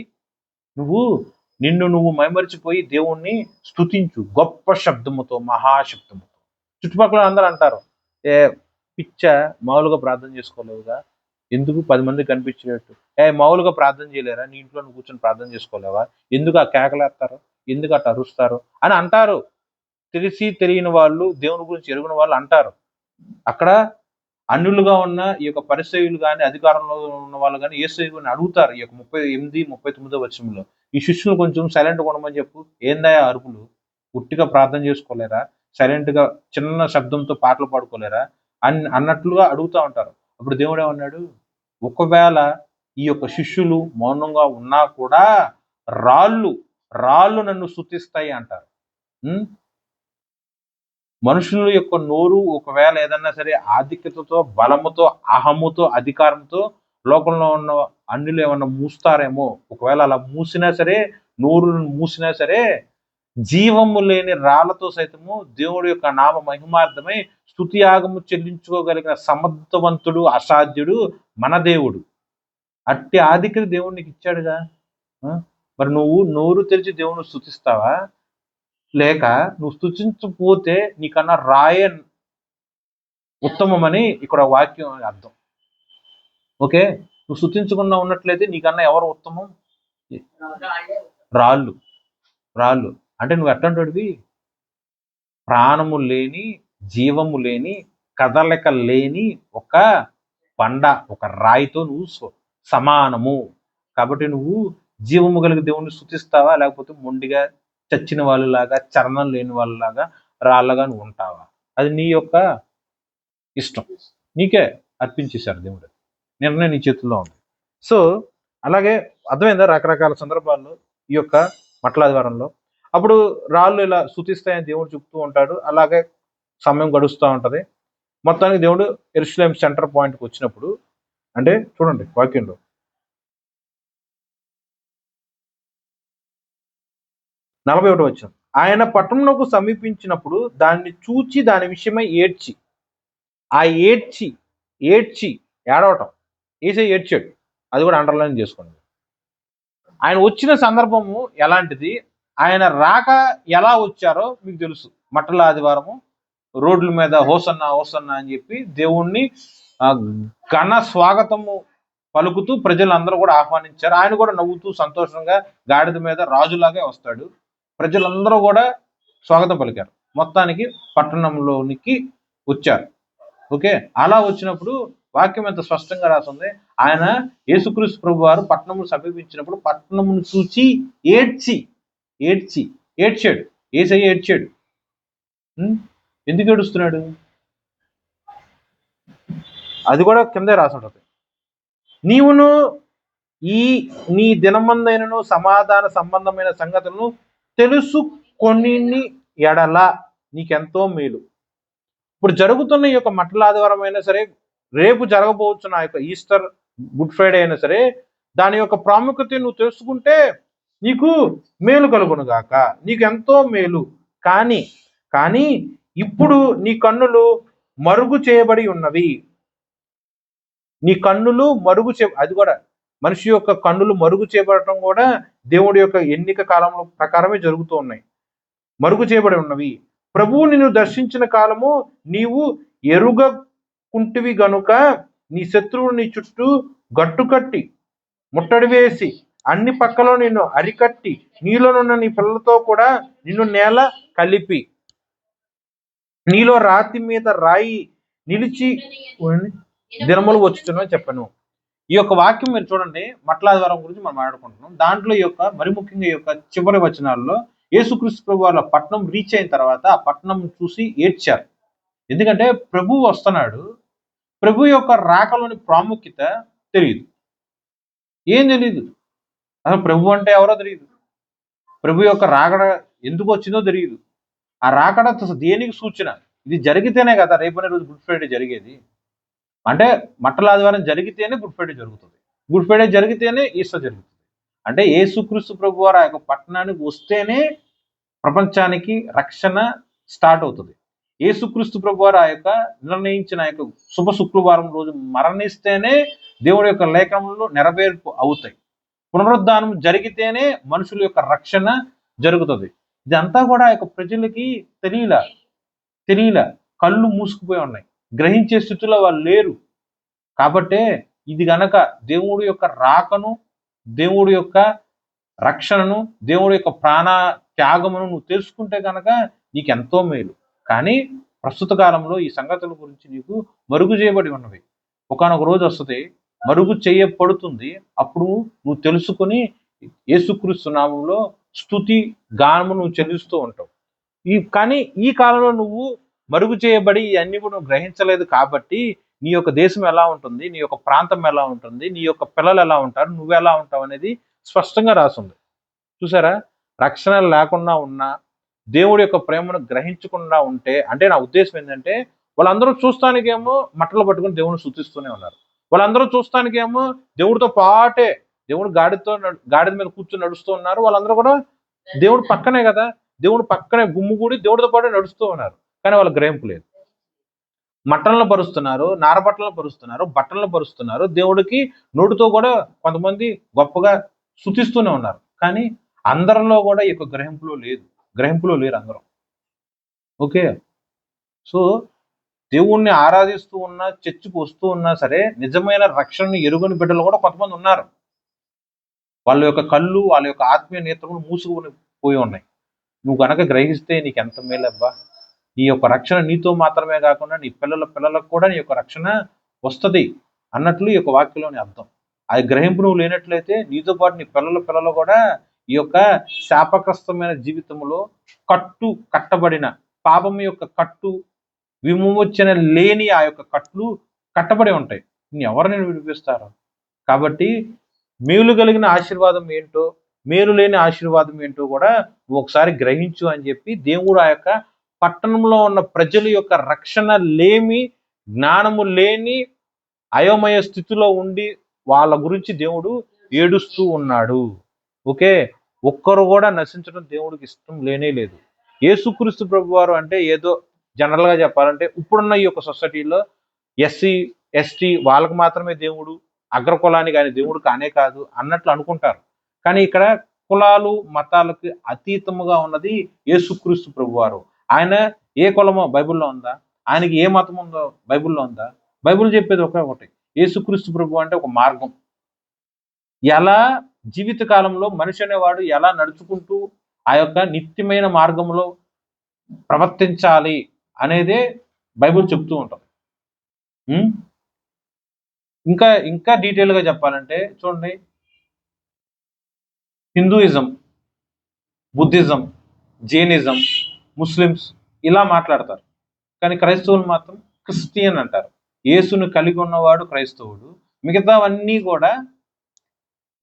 నిన్ను నువ్వు మైమరిచిపోయి దేవుణ్ణి స్తుతించు గొప్ప శబ్దముతో, మహాశబ్దముతో. చుట్టుపక్కల అందరూ అంటారు, పిచ్చ, మామూలుగా ప్రార్థన చేసుకోలేవుగా, ఎందుకు 10 మంది కనిపించేటట్టు, మామూలుగా ప్రార్థన చేయలేరా, నీ ఇంట్లో నువ్వు కూర్చొని ప్రార్థన చేసుకోలేవా, ఎందుకు ఆ కేకలేస్తారు, ఎందుకు అట్లా అరుస్తారు అని అంటారు. తెలిసి తెలియని వాళ్ళు, దేవుని గురించి ఎరుగున వాళ్ళు అంటారు. అక్కడ అన్యులుగా ఉన్న ఈ యొక్క పరిసయ్యులు కానీ అధికారంలో ఉన్న వాళ్ళు కానీ యేసుని అడుగుతారు. ఈ యొక్క 38, 39 వచనంలో ఈ శిష్యులు కొంచెం సైలెంట్గా ఉండమని చెప్పు. ఏందయ్యా అరుపులు? ఉట్టిగా ప్రార్థన చేసుకోలేరా? సైలెంట్గా చిన్న శబ్దంతో పాటలు పాడుకోలేరా అన్నట్లుగా అడుగుతూ ఉంటారు. అప్పుడు దేవుడు ఏమన్నాడు, ఒకవేళ ఈ యొక్క శిష్యులు మౌనంగా ఉన్నా కూడా రాళ్ళు నన్ను స్తుతిస్తాయి అంటారు. మనుషుల యొక్క నోరు ఒకవేళ ఏదన్నా సరే ఆధిక్యతతో, బలముతో, అహముతో, అధికారంతో లోకంలో ఉన్న అన్యులు ఏమన్నా మూస్తారేమో. ఒకవేళ అలా మూసినా సరే, నోరు మూసినా సరే, జీవము లేని రాళ్లతో సైతము దేవుడి యొక్క నామ మహిమార్థమై స్తుతి యాగము చెల్లించుకోగలిగిన సమర్థవంతుడు, అసాధ్యుడు మన దేవుడు. అట్టి ఆధిక్యత దేవుడు నీకు ఇచ్చాడుగా. మరి నువ్వు నోరు తెరిచి దేవుని స్తుతిస్తావా? లేక నువ్వు స్తుతించకపోతే నీకన్నా రాయే ఉత్తమమని ఇక్కడ వాక్యం అర్థం. ఓకే, నువ్వు స్తుతించకుండా ఉన్నట్లయితే నీకన్నా ఎవరు ఉత్తమం? రాళ్ళు అంటే నువ్వు ఎట్లాంటివి? ప్రాణము లేని, జీవము లేని, కదలిక లేని ఒక బండ, ఒక రాయితో నువ్వు సమానము. కాబట్టి నువ్వు జీవము కలిగి దేవుణ్ణి స్తుతిస్తావా? లేకపోతే మొండిగా చచ్చిన వాళ్ళలాగా, చరణం లేని వాళ్ళలాగా, రాళ్ళగా నువ్వు ఉంటావా? అది నీ యొక్క ఇష్టం. నీకే అర్పించేశారు దేవుడు. నిర్ణయం నీ చేతుల్లో ఉంది. సో అలాగే అర్థమైందా? రకరకాల సందర్భాల్లో ఈ యొక్క మట్లాదివారంలో అప్పుడు రాళ్ళు ఇలా స్తుతిస్తాయని దేవుడు చెప్తూ ఉంటాడు. అలాగే సమయం గడుస్తూ ఉంటది. మొత్తానికి దేవుడు యెరూషలేము సెంటర్ పాయింట్కి వచ్చినప్పుడు, అంటే చూడండి వాక్యంలో 41వ వచనం, ఆయన పట్టణంలోకి సమీపించినప్పుడు దాన్ని చూచి దాని విషయమై ఏడవటం. ఏసై ఏడ్చాడు. అది కూడా అండర్లైన్ చేసుకోండి. ఆయన వచ్చిన సందర్భము ఎలాంటిది, ఆయన రాక ఎలా వచ్చారో మీకు తెలుసు. మట్టల ఆదివారము రోడ్ల మీద హోసన్నా హోసన్నా అని చెప్పి దేవుణ్ణి ఘన స్వాగతము పలుకుతూ ప్రజలందరూ కూడా ఆహ్వానించారు. ఆయన కూడా నవ్వుతూ సంతోషంగా గాడిద మీద రాజులాగే వస్తాడు. ప్రజలందరూ కూడా స్వాగతం పలికారు. మొత్తానికి పట్టణంలోనికి వచ్చారు. ఓకే, అలా వచ్చినప్పుడు వాక్యం ఎంత స్పష్టంగా రాస్తుంది. ఆయన యేసుక్రీస్తు ప్రభు వారు పట్టణమును సమీపించినప్పుడు పట్టణమును చూచి ఏడ్చాడు. యేసయ్య ఏడ్చాడు. ఎందుకు ఏడుస్తున్నాడు? అది కూడా కిందే రాసి ఉంటుంది. నీవును నీ దినమందైనను సమాధాన సంబంధమైన సంగతులను తెలుసుకొని ఎడల నీకెంతో మేలు. ఇప్పుడు జరుగుతున్న ఈ యొక్క మట్టల ఆదివారం అయినా సరే, రేపు జరగబోతున్న ఆ యొక్క ఈస్టర్, గుడ్ ఫ్రైడే అయినా సరే, దాని యొక్క ప్రాముఖ్యత నువ్వు తెలుసుకుంటే నీకు మేలు కలుగును గాక, నీకు ఎంతో మేలు. కానీ ఇప్పుడు నీ కన్నులు మరుగు చేయబడి ఉన్నవి. నీ కన్నులు అది కూడా మనిషి యొక్క కన్నులు మరుగు చేయబడటం కూడా దేవుడి యొక్క ఎన్నిక కాలంలో ప్రకారమే జరుగుతూ ఉన్నాయి. మరుగు చేయబడి ఉన్నవి. ప్రభువు నిన్ను దర్శించిన కాలము నీవు ఎరుగకుంటివి గనుక నీ శత్రువులు నీ చుట్టూ గట్టుకట్టి ముట్టడి వేసి అన్ని పక్కలో నిన్ను అరికట్టి నీలోనున్న నీ పిల్లలతో కూడా నిన్ను నేల కలిపి నీలో రాతి మీద రాయి నిలిచి దినములు వచ్చుతున్నాయని చెప్పాను. ఈ యొక్క వాక్యం మీరు చూడండి, మట్లాదివారం గురించి మనం మాట్లాడుకుంటున్నాం. దాంట్లో ఈ యొక్క మరి ముఖ్యంగా ఈ యొక్క చివరి వచనాల్లో యేసుక్రీస్తు ప్రభు వాళ్ళ పట్టణం రీచ్ అయిన తర్వాత ఆ పట్టణం చూసి ఏడ్చారు. ఎందుకంటే ప్రభు వస్తున్నాడు. ప్రభు యొక్క రాకలోని ప్రాముఖ్యత తెలియదు. ఏం తెలియదు. అసలు ప్రభు అంటే ఎవరో తెలియదు. ప్రభు యొక్క రాకడ ఎందుకు వచ్చిందో తెలియదు. ఆ రాకడ దేనికి సూచన? ఇది జరిగితేనే కదా రేపనే రోజు గుడ్ ఫ్రైడే జరిగేది. అంటే మట్టల ఆదివారం జరిగితేనే గుడ్ ఫ్రైడే జరుగుతుంది. గుడ్ ఫ్రైడే జరిగితేనే ఈస్టర్ జరుగుతుంది. అంటే యేసుక్రీస్తు ప్రభు వారు ఆ యొక్క పట్టణానికి వస్తేనే ప్రపంచానికి రక్షణ స్టార్ట్ అవుతుంది. యేసుక్రీస్తు ప్రభు వారు ఆ యొక్క నిర్ణయించిన ఆ యొక్క శుభ శుక్రవారం రోజు మరణిస్తేనే దేవుడి యొక్క లేఖనంలో నెరవేర్పు అవుతాయి. పునరుద్ధానం జరిగితేనే మనుషుల యొక్క రక్షణ జరుగుతుంది. ఇదంతా కూడా ఆ యొక్క ప్రజలకి తెలియలా. కళ్ళు మూసుకుపోయి ఉన్నాయి. గ్రహించే స్థితిలో వాళ్ళు లేరు. కాబట్టే ఇది గనక దేవుడి యొక్క రాకను, దేవుడి యొక్క రక్షణను, దేవుడి యొక్క ప్రాణ త్యాగమును నువ్వు తెలుసుకుంటే కనుక నీకెంతో మేలు. కానీ ప్రస్తుత కాలంలో ఈ సంగతుల గురించి నీకు మరుగు చేయబడి ఉన్నవి. ఒకానొక రోజు వస్తుంది, మరుగు చేయబడుతుంది. అప్పుడు నువ్వు తెలుసుకొని యేసుక్రీస్తు నామంలో స్తుతి గానము నువ్వు చెల్లిస్తూ ఉంటావు. కానీ ఈ కాలంలో నువ్వు మరుగు చేయబడి ఇవన్నీ కూడా నువ్వు గ్రహించలేదు కాబట్టి నీ యొక్క దేశం ఎలా ఉంటుంది, నీ యొక్క ప్రాంతం ఎలా ఉంటుంది, నీ యొక్క పిల్లలు ఎలా ఉంటారు, నువ్వు ఎలా ఉంటావు అనేది స్పష్టంగా రాసింది. చూసారా? రక్షణ లేకుండా ఉన్నా, దేవుడి యొక్క ప్రేమను గ్రహించకుండా ఉంటే, అంటే నా ఉద్దేశం ఏంటంటే వాళ్ళందరూ చూస్తానికేమో మట్టలు పట్టుకుని దేవుని స్తుతిస్తూనే ఉన్నారు. వాళ్ళందరూ చూస్తానికేమో దేవుడితో పాటే దేవుడు గాడిద మీద కూర్చొని నడుస్తూ ఉన్నారు. వాళ్ళందరూ కూడా దేవుడు పక్కనే కదా, దేవుడు పక్కనే గుమ్ముగూడి దేవుడితో పాటు నడుస్తూ ఉన్నారు. కానీ వాళ్ళ గ్రహింపు లేదు. మట్టలను పరుస్తున్నారు, నారబట్టలను పరుస్తున్నారు, బట్టలను పరుస్తున్నారు. దేవుడికి నోటితో కూడా కొంతమంది గొప్పగా స్తుతిస్తూనే ఉన్నారు. కానీ అందరిలో కూడా ఈ యొక్క గ్రహింపులో లేరు అందరూ. ఓకే. సో దేవుణ్ణి ఆరాధిస్తూ ఉన్నా, చర్చికి వస్తూ ఉన్నా సరే నిజమైన రక్షణని ఎరుగని బిడ్డలు కూడా కొంతమంది ఉన్నారు. వాళ్ళ యొక్క కళ్ళు, వాళ్ళ యొక్క ఆత్మీయ నేత్రములు మూసుకుని పోయి ఉన్నాయి. నువ్వు కనుక గ్రహిస్తే నీకు ఎంత మేలబ్బా. నీ యొక్క రక్షణ నీతో మాత్రమే కాకుండా నీ పిల్లలకు కూడా నీ యొక్క రక్షణ వస్తుంది అన్నట్లు ఈ యొక్క వాక్యంలోని అర్థం. అది గ్రహింపు నువ్వు లేనట్లయితే నీతో పాటు నీ పిల్లలు కూడా ఈ యొక్క శాపగ్రస్తమైన జీవితంలో కట్టబడిన పాపం యొక్క కట్టు, విమోచన లేని ఆ యొక్క కట్లు కట్టబడి ఉంటాయి. ఎవరిని విడిపిస్తారు? కాబట్టి మేలు కలిగిన ఆశీర్వాదం ఏంటో, మేలు లేని ఆశీర్వాదం ఏంటో కూడా నువ్వు ఒకసారి గ్రహించు అని చెప్పి దేవుడు ఆ యొక్క పట్టణంలో ఉన్న ప్రజల యొక్క రక్షణ లేమి, జ్ఞానము లేని అయోమయ స్థితిలో ఉండి వాళ్ళ గురించి దేవుడు ఏడుస్తూ ఉన్నాడు. ఓకే. ఒక్కరు కూడా నశించడం దేవుడికి ఇష్టం లేనే లేదు. యేసుక్రీస్తు ప్రభువారు అంటే ఏదో జనరల్ గా చెప్పాలంటే ఇప్పుడున్న ఈ యొక్క సొసైటీలో ఎస్సీ ఎస్టీ వాళ్ళకి మాత్రమే దేవుడు, అగ్రకులానికి ఆయన దేవుడు కానే కాదు అన్నట్లు అనుకుంటారు. కానీ ఇక్కడ కులాలు మతాలకు అతీతముగా ఉన్నది యేసుక్రీస్తు ప్రభువారు. ఆయన ఏ కులమో బైబిల్లో ఉందా? ఆయనకి ఏ మతం ఉందో బైబిల్లో ఉందా? బైబిల్ చెప్పేది ఒకటి, యేసుక్రీస్తు ప్రభు అంటే ఒక మార్గం. ఎలా జీవిత కాలంలో మనిషి అనేవాడు ఎలా నడుచుకుంటూ ఆ యొక్క నిత్యమైన మార్గంలో ప్రవర్తించాలి అనేదే బైబిల్ చెప్తూ ఉంటుంది. ఇంకా డీటెయిల్ గా చెప్పాలంటే చూడండి, హిందూయిజం, బుద్ధిజం, జైనిజం, ముస్లిమ్స్ ఇలా మాట్లాడతారు. కానీ క్రైస్తవులు మాత్రం క్రిస్టియన్ అంటారు. యేసును కలిగి ఉన్నవాడు క్రైస్తవుడు, మిగతావన్నీ కూడా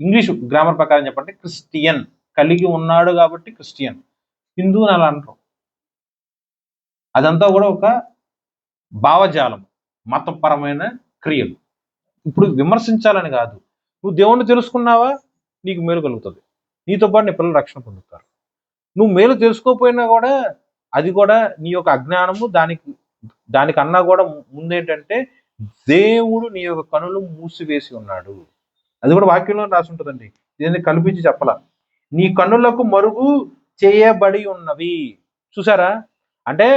ఇంగ్లీష్ గ్రామర్ ప్రకారం చెప్పండి క్రిస్టియన్, కలిగి ఉన్నాడు కాబట్టి క్రిస్టియన్. హిందువుని అలా అంటారు. అదంతా కూడా ఒక భావజాలం, మతపరమైన క్రియలు. ఇప్పుడు విమర్శించాలని కాదు, నువ్వు దేవుణ్ణి తెలుసుకున్నావా నీకు మేలు కలుగుతుంది, నీతో పాటు నీ పిల్లలు రక్షణ పొందుతారు. నువ్వు మేలు తెలుసుకోకపోయినా కూడా అది కూడా నీ యొక్క అజ్ఞానము. దానికన్నా కూడా ముందేంటంటే దేవుడు నీ యొక్క కనులు మూసివేసి ఉన్నాడు. అది కూడా వాక్యంలో రాసి ఉంటుందండి, దీన్ని కల్పించి చెప్పాల. నీ కన్నులకు మరుగు చేయబడి ఉన్నవి. చూసారా? అంటే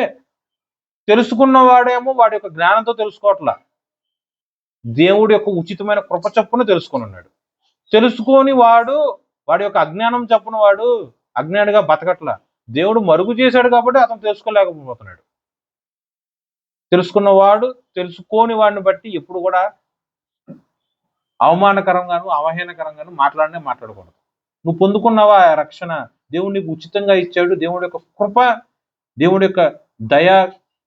తెలుసుకున్నవాడేమో వాడి యొక్క జ్ఞానంతో తెలుసుకోవట్లా, దేవుడి యొక్క ఉచితమైన కృప చప్పున తెలుసుకొని ఉన్నాడు. తెలుసుకొని వాడి యొక్క అజ్ఞానం చప్పున వాడు అజ్ఞానిగా బతకట్లా. దేవుడు మరుగు చేశాడు కాబట్టి అతను తెలుసుకోలేకపోతున్నాడు. తెలుసుకున్నవాడు తెలుసుకోని వాడిని బట్టి ఎప్పుడు కూడా అవమానకరంగాను అవహేళనకరంగాను మాట్లాడకూడదు. నువ్వు పొందుకున్నావా రక్షణ? దేవుడు నీకు ఉచితంగా ఇచ్చాడు. దేవుడి యొక్క కృప, దేవుడి యొక్క దయ,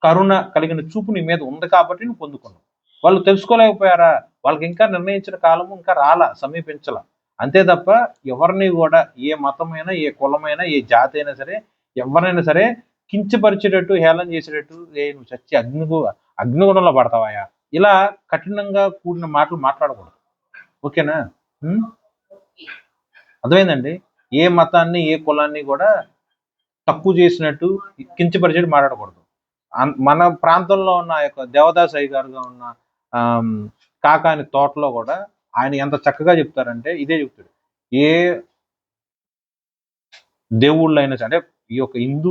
కరుణ కలిగిన చూపు నీ మీద ఉంది కాబట్టి నువ్వు పొందుకున్నావు. వాళ్ళు తెలుసుకోలేకపోయారా? వాళ్ళకి ఇంకా నిర్ణయించిన కాలము ఇంకా సమీపించాల. అంతే తప్ప ఎవరిని కూడా ఏ మతమైనా, ఏ కులమైనా, ఏ జాతి అయినా సరే ఎవరైనా సరే కించపరిచేటట్టు, హేళన చేసేటట్టు నువ్వు చచ్చి అగ్నిగుణంలో పడతావాయా, ఇలా కఠినంగా కూడిన మాటలు మాట్లాడకూడదు. ఓకేనా? అర్థమైందండి? ఏ మతాన్ని, ఏ కులాన్ని కూడా తక్కువ చేసినట్టు, కించపరిచేట్టు మాట్లాడకూడదు. మన ప్రాంతంలో ఉన్న యొక్క దేవదాస్ అయ్య గారుగా ఉన్న కాకాని తోటలో కూడా ఆయన ఎంత చక్కగా చెప్తారంటే ఇదే చెప్తాడు. ఏ దేవుళ్ళు అయినా సరే, ఈ యొక్క హిందూ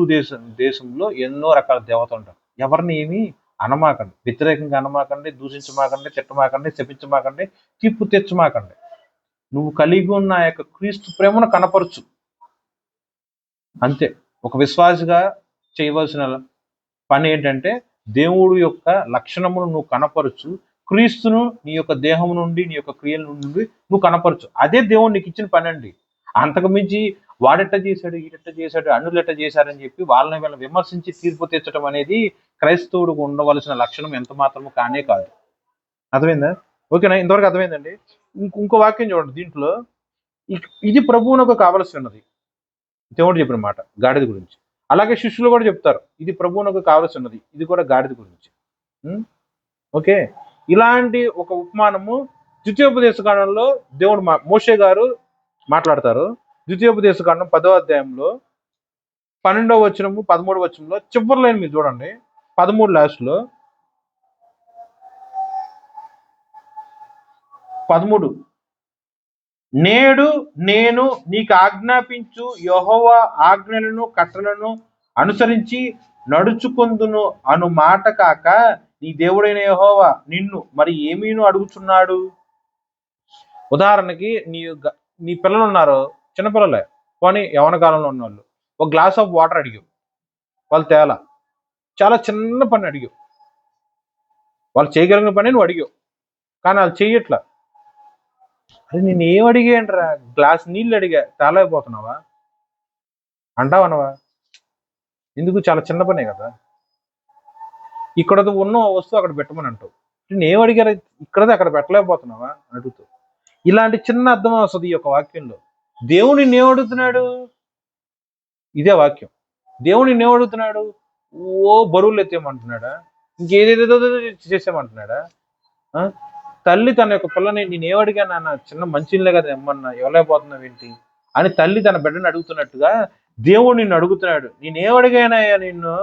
దేశంలో ఎన్నో రకాల దేవతలు ఉంటారు. ఎవరిని ఏమి అనమాకండి, వ్యతిరేకంగా అనమాకండి, దూషించమాకండి, తిట్టమాకండి, శపించమాకండి, తీర్పు తెచ్చమాకండి. నువ్వు కలిగి ఉన్న ఆ యొక్క క్రీస్తు ప్రేమను కనపరచు, అంతే. ఒక విశ్వాసిగా చేయవలసిన పని ఏంటంటే దేవుడు యొక్క లక్షణమును నువ్వు కనపరచు, క్రీస్తును నీ యొక్క దేహం నుండి నీ యొక్క క్రియల నుండి నువ్వు కనపరచు. అదే దేవుడు నీకు ఇచ్చిన పని అండి. అంతకు మించి వాడెట్ట చేశాడు, ఈడెట్ట చేశాడు, అన్నులు ఎట్ట చేశారని చెప్పి వాళ్ళని వీళ్ళని విమర్శించి తీర్పు తీర్చడం అనేది క్రైస్తవుడికి ఉండవలసిన లక్షణం ఎంత మాత్రము కానే కాదు. అర్థమైందా? ఓకేనా? ఇంతవరకు అర్థమైందండి. ఇంకో వాక్యం చూడండి దీంట్లో. ఇది ప్రభువునకు కావలసి ఉన్నది, దేవుడు చెప్పిన మాట గాడిద గురించి. అలాగే శిష్యులు కూడా చెప్తారు, ఇది ప్రభువునకు కావలసి ఉన్నది, ఇది కూడా గాడిద గురించి. ఓకే, ఇలాంటి ఒక ఉపమానము ద్వితీయోపదేశకాండంలో దేవుడు మోషే గారు మాట్లాడతారు. ద్వితీయోపదేశకాండం 10వ అధ్యాయంలో 12వ వచనము 13వ వచనంలో చివరి లైన్ మీరు చూడండి. 13 లాస్ట్లో 13, నేడు నేను నీకు ఆజ్ఞాపించు యెహోవా ఆజ్ఞలను కట్టలను అనుసరించి నడుచుకొందును అను మాట కాక నీ దేవుడైన యెహోవా నిన్ను మరి ఏమీను అడుగుచున్నాడు. ఉదాహరణకి నీ పిల్లలు ఉన్నారు, చిన్నపిల్లలే పోనీ యవన కాలంలో ఉన్నవాళ్ళు, ఒక గ్లాస్ ఆఫ్ వాటర్ అడిగావు, వాళ్ళు తేలా. చాలా చిన్న పని అడిగావు, వాళ్ళు చేయగలిగిన పని నువ్వు అడిగావు, కానీ వాళ్ళు చెయ్యట్లా. అది నేను ఏం అడిగానురా, గ్లాస్ నీళ్ళు అడిగా, తేలైపోతున్నావా అంటావనవా? ఎందుకు? చాలా చిన్న పనే కదా. ఇక్కడ ఉన్న వస్తువు అక్కడ పెట్టమని అంటావు. నేను ఏం అడిగారు, ఇక్కడది అక్కడ పెట్టలేకపోతున్నావా అని అడుగుతావు. ఇలాంటి చిన్న అర్థం వస్తుంది ఈ యొక్క వాక్యంలో. దేవుని ఏం అడుగుతున్నాడు? ఇదే వాక్యం. దేవుని ఏం అడుగుతున్నాడు? ఓ బరువులు ఎత్తేయమంటున్నాడా, ఇంకేదేదో చేసేయమంటున్నాడా? తల్లి తన యొక్క పిల్లని నేనేం అడిగాను నాన్న, చిన్న మంచిలే కదా ఏమన్నా, ఇవ్వలేకపోతున్నావు ఏంటి అని తల్లి తన బిడ్డని అడుగుతున్నట్టుగా దేవుడు నిన్ను అడుగుతున్నాడు. నేనేం అడిగానయ్యా నిన్ను?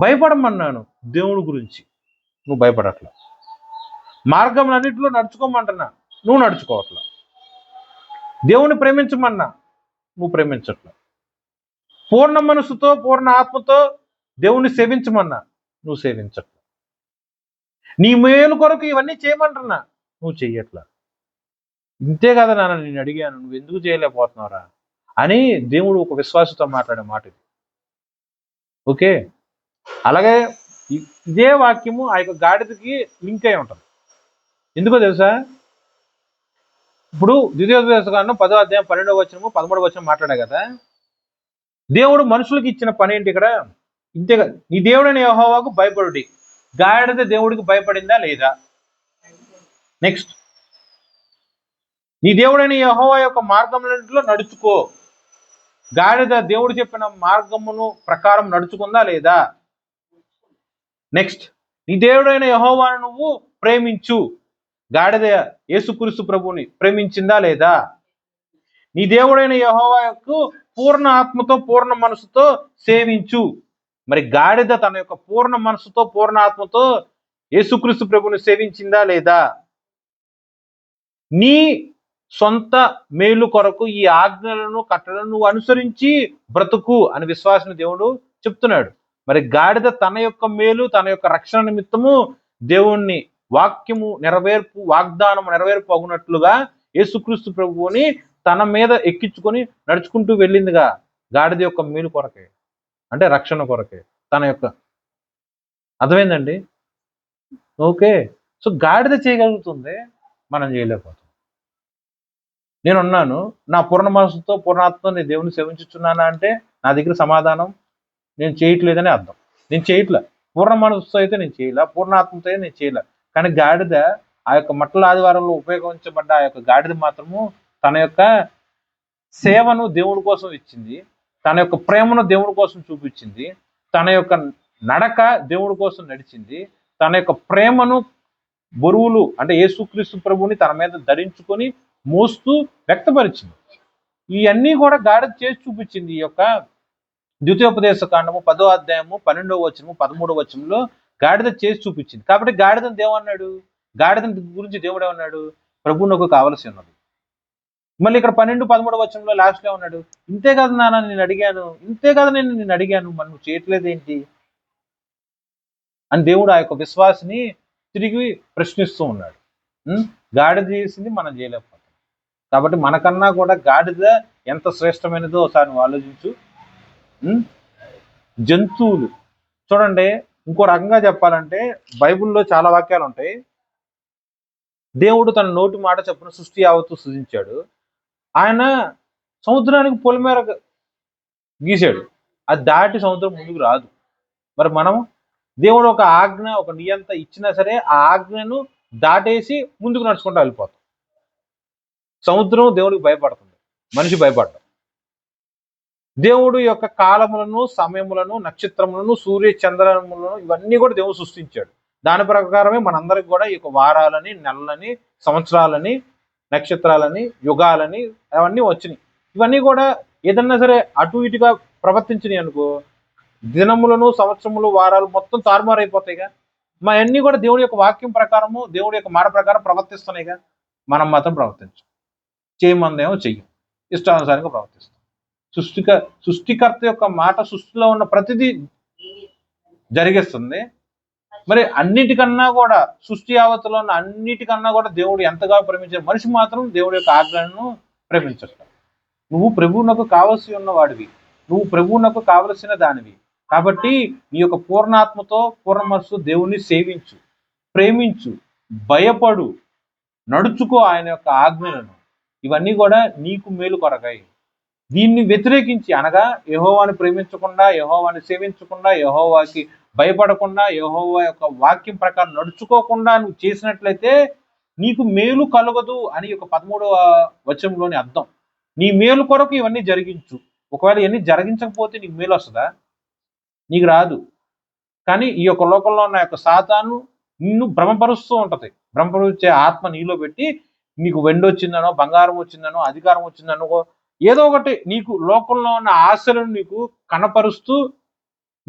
భయపడమన్నాను దేవుడి గురించి, నువ్వు భయపడట్లా. మార్గంలన్నింటిలో నడుచుకోమంటున్నా, నువ్వు నడుచుకోవట్లా. దేవుని ప్రేమించమన్నా, నువ్వు ప్రేమించట్లా. పూర్ణ మనసుతో పూర్ణ ఆత్మతో దేవుణ్ణి సేవించమన్నా, నువ్వు సేవించట్లా. నీ మేలు కొరకు ఇవన్నీ చేయమంటున్నా, నువ్వు చెయ్యట్లా. ఇంతే కదా నాన్న నేను అడిగాను, నువ్వు ఎందుకు చేయలేకపోతున్నావురా అని దేవుడు ఒక విశ్వాసంతో మాట్లాడే మాట ఇది. ఓకే, అలాగే ఇదే వాక్యము ఆ యొక్క గాడిదకి లింక్ అయి ఉంటుంది. ఎందుకో తెలుసా? ఇప్పుడు ద్వితీయోపదేశకాండం 10వ అధ్యాయం 12వ వచనము 13వ వచనం మాట్లాడా కదా. దేవుడు మనుషులకు ఇచ్చిన పని ఏంటి ఇక్కడ? ఇంతే కదా, నీ దేవుడైన యెహోవాకు భయపడుడి. గాడిద దేవుడికి భయపడిందా లేదా? నెక్స్ట్, నీ దేవుడైన యెహోవా యొక్క మార్గములలో నడుచుకో. గాడిద దేవుడు చెప్పిన మార్గమును ప్రకారం నడుచుకుందా లేదా? నెక్స్ట్, నీ దేవుడైన యెహోవాను నువ్వు ప్రేమించు. గాడిద యేసుక్రీస్తు ప్రభువుని ప్రేమించిందా లేదా? నీ దేవుడైన యెహోవాకు పూర్ణ ఆత్మతో పూర్ణ మనసుతో సేవించు. మరి గాడిద తన యొక్క పూర్ణ మనసుతో పూర్ణ ఆత్మతో యేసుక్రీస్తు ప్రభువుని సేవించిందా లేదా? నీ సొంత మేలు కొరకు ఈ ఆజ్ఞలను కట్టలను నువ్వు అనుసరించి బ్రతుకు అని విశ్వాసం దేవుడు చెప్తున్నాడు. మరి గాడిద తన యొక్క మేలు తన యొక్క రక్షణ నిమిత్తము దేవుణ్ణి వాక్యము నెరవేర్పు వాగ్దానం నెరవేర్పు అగునట్లుగా యేసుక్రీస్తు ప్రభువుని తన మీద ఎక్కించుకొని నడుచుకుంటూ వెళ్ళిందిగా. గాడిద యొక్క మేలు కొరకే, అంటే రక్షణ కొరకే, తన యొక్క. అర్థమైందండి? ఓకే, సో గాడిద చేయగలుగుతుంది, మనం చేయలేకపోతాం. నేనున్నాను, నా పూర్ణ మనసుతో పూర్ణాత్మతో నేను దేవుని సేవించుచున్నానా అంటే నా దగ్గర సమాధానం నేను చేయట్లేదని అర్థం. నేను చేయట్లే. పూర్ణ మనసుతో అయితే నేను చేయలే, పూర్ణాత్మతో అయితే నేను చేయలే. కానీ గాడిద ఆ యొక్క మట్టల ఆదివారంలో ఉపయోగించబడ్డ ఆ యొక్క గాడిద మాత్రము తన యొక్క సేవను దేవుడి కోసం ఇచ్చింది, తన యొక్క ప్రేమను దేవుడి కోసం చూపించింది, తన యొక్క నడక దేవుడి కోసం నడిచింది, తన యొక్క ప్రేమను బరువులు అంటే యేసుక్రీస్తు ప్రభువుని తన మీద ధరించుకొని మోస్తూ వ్యక్తపరిచింది. ఇవన్నీ కూడా గాడిద చేసి చూపించింది. ఈ యొక్క ద్వితీయోపదేశకాండము 10వ అధ్యాయము 12వ వచనము 13వ వచనంలో గాడిద చేసి చూపించింది. కాబట్టి గాడిదని దేవుడు, గాడిద గురించి దేవుడు ఏమన్నాడు? ప్రభువు నాకు కావలసి ఉన్నది. మళ్ళీ ఇక్కడ 12-13వ వచనంలో లాస్ట్లో ఏమన్నాడు? ఇంతే కదా నాన్న నేను అడిగాను, ఇంతే కదా నేను అడిగాను, మరి నువ్వు చేయట్లేదేంటి అని దేవుడు ఆ యొక్క విశ్వాసిని తిరిగి ప్రశ్నిస్తూ ఉన్నాడు. గాడిద చేసింది మనం చేయలేకపోతాం. కాబట్టి మనకన్నా కూడా గాడిద ఎంత శ్రేష్టమైనదో ఒకసారి నువ్వు ఆలోచించు. జంతువులు చూడండి, ఇంకో రకంగా చెప్పాలంటే బైబిల్లో చాలా వాక్యాలు ఉంటాయి. దేవుడు తన నోటి మాట చొప్పున సృష్టి యావత్తు సృజించాడు. ఆయన సముద్రానికి పొలిమేర గీశాడు. అది దాటి సముద్రం ముందుకు రాదు. మరి మనం దేవుడు ఒక ఆజ్ఞ, ఒక నియంత ఇచ్చినా సరే ఆ ఆజ్ఞను దాటేసి ముందుకు నడుచుకుంటూ వెళ్ళిపోతాం. సముద్రం దేవుడికి భయపడుతుంది, మనిషి భయపడ్డాం. దేవుడు యొక్క కాలములను, సమయములను, నక్షత్రములను, సూర్య చంద్రములను ఇవన్నీ కూడా దేవుడు సృష్టించాడు. దాని ప్రకారమే మనందరికి కూడా ఈ యొక్క వారాలని, నెలలని, సంవత్సరాలని, నక్షత్రాలని, యుగాలని అవన్నీ వచ్చినాయి. ఇవన్నీ కూడా ఏదన్నా సరే అటు ఇటుగా ప్రవర్తించినాయి అనుకో, దినములను, సంవత్సరములు, వారాలు మొత్తం తారుమారైపోతాయిగా. మా అన్నీ కూడా దేవుడి యొక్క వాక్యం ప్రకారము, దేవుడి యొక్క మాట ప్రకారం ప్రవర్తిస్తున్నాయిగా. మనం మాత్రం ప్రవర్తించం. చేయమందేమో చెయ్యం, ఇష్టానుసారంగా ప్రవర్తిస్తాం. సృష్టికర్త యొక్క మాట సృష్టిలో ఉన్న ప్రతిదీ జరిగిస్తుంది. మరి అన్నిటికన్నా కూడా సృష్టి యావత్తులో ఉన్న అన్నిటికన్నా కూడా దేవుడు ఎంతగా ప్రేమించాడు. మనిషి మాత్రం దేవుడి యొక్క ఆజ్ఞలను ప్రేమించట. నువ్వు ప్రభువునకు కావలసి ఉన్నవాడివి, నువ్వు ప్రభువునకు కావలసిన దానివి. కాబట్టి నీ యొక్క పూర్ణాత్మతో, పూర్ణ మనస్సు దేవుణ్ణి సేవించు, ప్రేమించు, భయపడు, నడుచుకో ఆయన యొక్క ఆజ్ఞలను. ఇవన్నీ కూడా నీకు మేలు కొరకై. దీన్ని వ్యతిరేకించి అనగా యెహోవాని ప్రేమించకుండా, యెహోవాని సేవించకుండా, యెహోవాకి భయపడకుండా, యెహోవా యొక్క వాక్యం ప్రకారం నడుచుకోకుండా నువ్వు చేసినట్లయితే నీకు మేలు కలగదు అని ఒక 13వ వచనంలోని అర్థం. నీ మేలు కొరకు ఇవన్నీ జరిగించు. ఒకవేళ ఇవన్నీ జరిగించకపోతే నీకు మేలు వస్తుందా? నీకు రాదు. కానీ ఈ యొక్క లోకంలో ఉన్న యొక్క సాతాను నిన్ను భ్రమపరుస్తూ ఉంటది. భ్రమపరిచే ఆత్మ నీలో పెట్టి నీకు వెండి వచ్చిందనో, బంగారం వచ్చిందనో, అధికారం వచ్చిందనో, ఏదో ఒకటి నీకు లోకంలో ఉన్న ఆశలను నీకు కనపరుస్తూ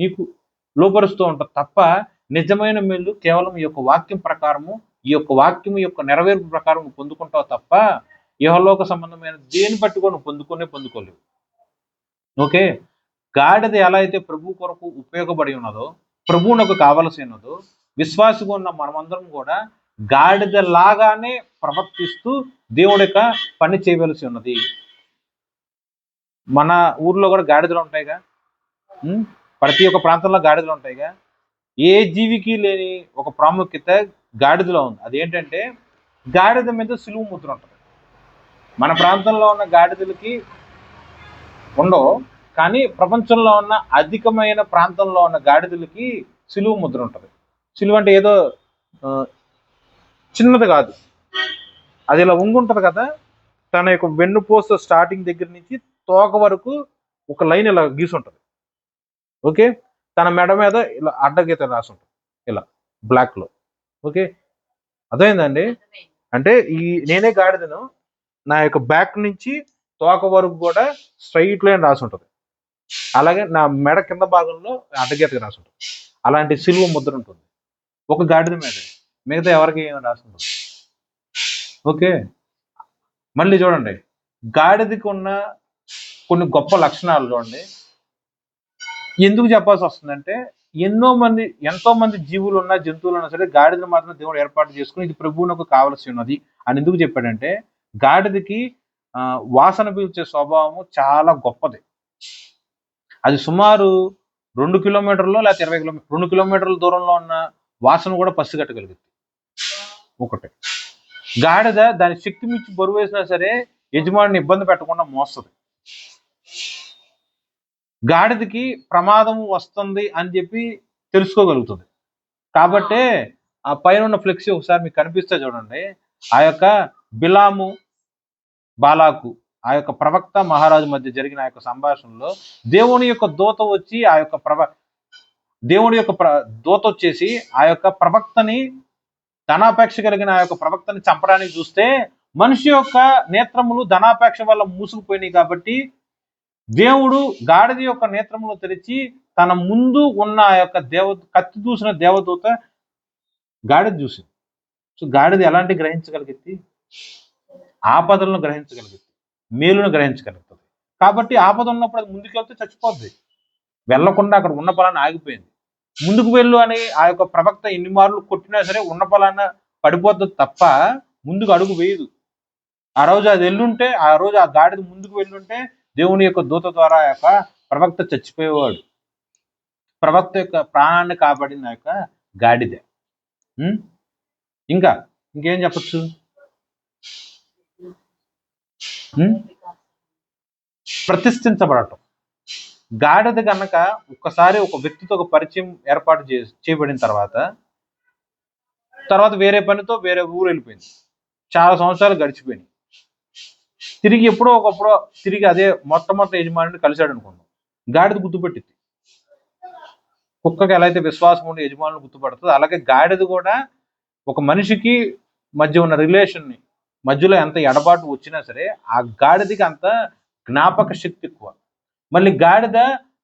నీకు లోపరుస్తూ ఉంటుంది తప్ప నిజమైన మేలు కేవలం ఈ యొక్క వాక్యం ప్రకారము, ఈ యొక్క వాక్యం యొక్క నెరవేర్పు ప్రకారం నువ్వు పొందుకుంటావు తప్ప ఇహలోక సంబంధమైన దేని పట్టుకొని నువ్వు పొందుకోలేవు. ఓకే, గాడిద ఎలా అయితే ప్రభు కొరకు ఉపయోగపడి ఉన్నదో, ప్రభువునకు కావలసి ఉన్నదో, విశ్వాసగా ఉన్న మనమందరం కూడా గాడిద లాగానే ప్రవర్తిస్తూ దేవుడి యొక్క పని చేయవలసి ఉన్నది. మన ఊర్లో కూడా గాడిదలు ఉంటాయిగా, ప్రతి ఒక్క ప్రాంతంలో గాడిదలు ఉంటాయిగా. ఏ జీవికి లేని ఒక ప్రాముఖ్యత గాడిదలో ఉంది. అదేంటంటే గాడిద మీద సిలువ ముద్ర ఉంటుంది. మన ప్రాంతంలో ఉన్న గాడిదలకి ఉండవు, కానీ ప్రపంచంలో ఉన్న అధికమైన ప్రాంతంలో ఉన్న గాడిదలకి సిలువ ముద్ర ఉంటుంది. సిలువ అంటే ఏదో చిన్నది కాదు, అది ఇలా ఉంగుంటుంది కదా. తన యొక్క వెన్నుపూస స్టార్టింగ్ దగ్గర నుంచి తోక వరకు ఒక లైన్ ఇలా గీసుంటుంది. ఓకే, తన మెడ మీద ఇలా అడ్డగీత రాసి ఉంటుంది ఇలా బ్లాక్లో. ఓకే, అర్థమైందండి? అంటే నేనే గాడిదను, నా యొక్క బ్యాక్ నుంచి తోక వరకు కూడా స్ట్రైట్ లైన్ రాసి ఉంటుంది. అలాగే నా మెడ కింద భాగంలో అడ్డగీతగా రాసి ఉంటుంది. అలాంటి సిలువ ముద్ర ఉంటుంది ఒక గాడిద మీద, మిగతా ఎవరికి ఏమి రాసి ఉంటుంది. ఓకే, మళ్ళీ చూడండి, గాడిదకి ఉన్న కొన్ని గొప్ప లక్షణాలు చూడండి. ఎందుకు చెప్పాల్సి వస్తుందంటే ఎంతో మంది జీవులు ఉన్నా, జంతువులు ఉన్నా సరే గాడిదను మాత్రం దేవుడు ఏర్పాటు చేసుకుని ఇది ప్రభువునకు కావలసి ఉన్నది అని ఎందుకు చెప్పాడంటే, గాడిదకి వాసన పీల్చే స్వభావము చాలా గొప్పది. అది సుమారు 2 కిలోమీటర్లు లేకపోతే 2 కిలోమీటర్ల దూరంలో ఉన్న వాసన కూడా పసిగట్టగలుగుతుంది. ఒకటి, గాడిద దాని శక్తి మించి బరువు వేసినా సరే యజమానిని ఇబ్బంది పెట్టకుండా మోస్తుంది. గాడిదకి ప్రమాదం వస్తుంది అని చెప్పి తెలుసుకోగలుగుతుంది. కాబట్టే ఆ పైన ఉన్న ఫ్లెక్సీ ఒకసారి మీకు కనిపిస్తే చూడండి. ఆ యొక్క బిలాము, బాలాకు, ఆ యొక్క ప్రవక్త మహారాజు మధ్య జరిగిన ఆ యొక్క సంభాషణలో దేవుని యొక్క దూత వచ్చి దేవుని యొక్క దూత వచ్చేసి ఆ యొక్క ప్రవక్తని, ధనాపేక్ష కలిగిన ఆ యొక్క ప్రవక్తని చంపడానికి చూస్తే మనిషి యొక్క నేత్రములు ధనాపేక్ష వల్ల మూసుకుపోయినాయి. కాబట్టి దేవుడు గాడిద యొక్క నేత్రములు తెరిచి తన ముందు ఉన్న ఆ యొక్క కత్తి చూసిన దేవదూత గాడిద చూసింది. సో గాడిద ఎలాంటి గ్రహించగలిగింది? ఆపదలను గ్రహించగలుగుతుంది, మేలును గ్రహించగలుగుతుంది. కాబట్టి ఆపద ఉన్నప్పుడు అది ముందుకెళ్తే చచ్చిపోద్ది. వెళ్లకుండా అక్కడ ఉన్న పొలాన్ని ఆగిపోయింది. ముందుకు వెళ్ళు అని ఆ యొక్క ప్రవక్త ఎన్ని మార్లు కొట్టినా సరే ఉన్న పొలాన్ని పడిపోద్ది తప్ప ముందుకు అడుగు వేయదు. ఆ రోజు అది వెళ్ళుంటే, ఆ రోజు ఆ గాడిద ముందుకు వెళ్ళుంటే దేవుని యొక్క దూత ద్వారా ఆ యొక్క ప్రవక్త చచ్చిపోయేవాడు. ప్రవక్త యొక్క ప్రాణాన్ని కాపాడిన ఆ యొక్క గాడిద. ఉం? ఇంకా ఇంకేం చెప్పచ్చు? ప్రతిష్ఠించబడటం. గాడిద కనుక ఒక్కసారి ఒక వ్యక్తితో ఒక పరిచయం ఏర్పాటు చేయబడిన తర్వాత వేరే పనితో వేరే ఊరు వెళ్ళిపోయింది. చాలా సంవత్సరాలు గడిచిపోయినాయి. తిరిగి ఎప్పుడో ఒకప్పుడో తిరిగి అదే మొట్టమొదటి యజమానిని కలిశాడు అనుకున్నాం. గాడిద గుర్తుపెట్టింది. కుక్కకి ఎలా అయితే విశ్వాసం ఉండి యజమానులు గుర్తుపడుతుందో అలాగే గాడిద కూడా ఒక మనిషికి మధ్య ఉన్న రిలేషన్ని మధ్యలో ఎంత ఎడబాటు వచ్చినా సరే ఆ గాడిదకి అంత జ్ఞాపక శక్తి ఎక్కువ. మళ్ళీ గాడిద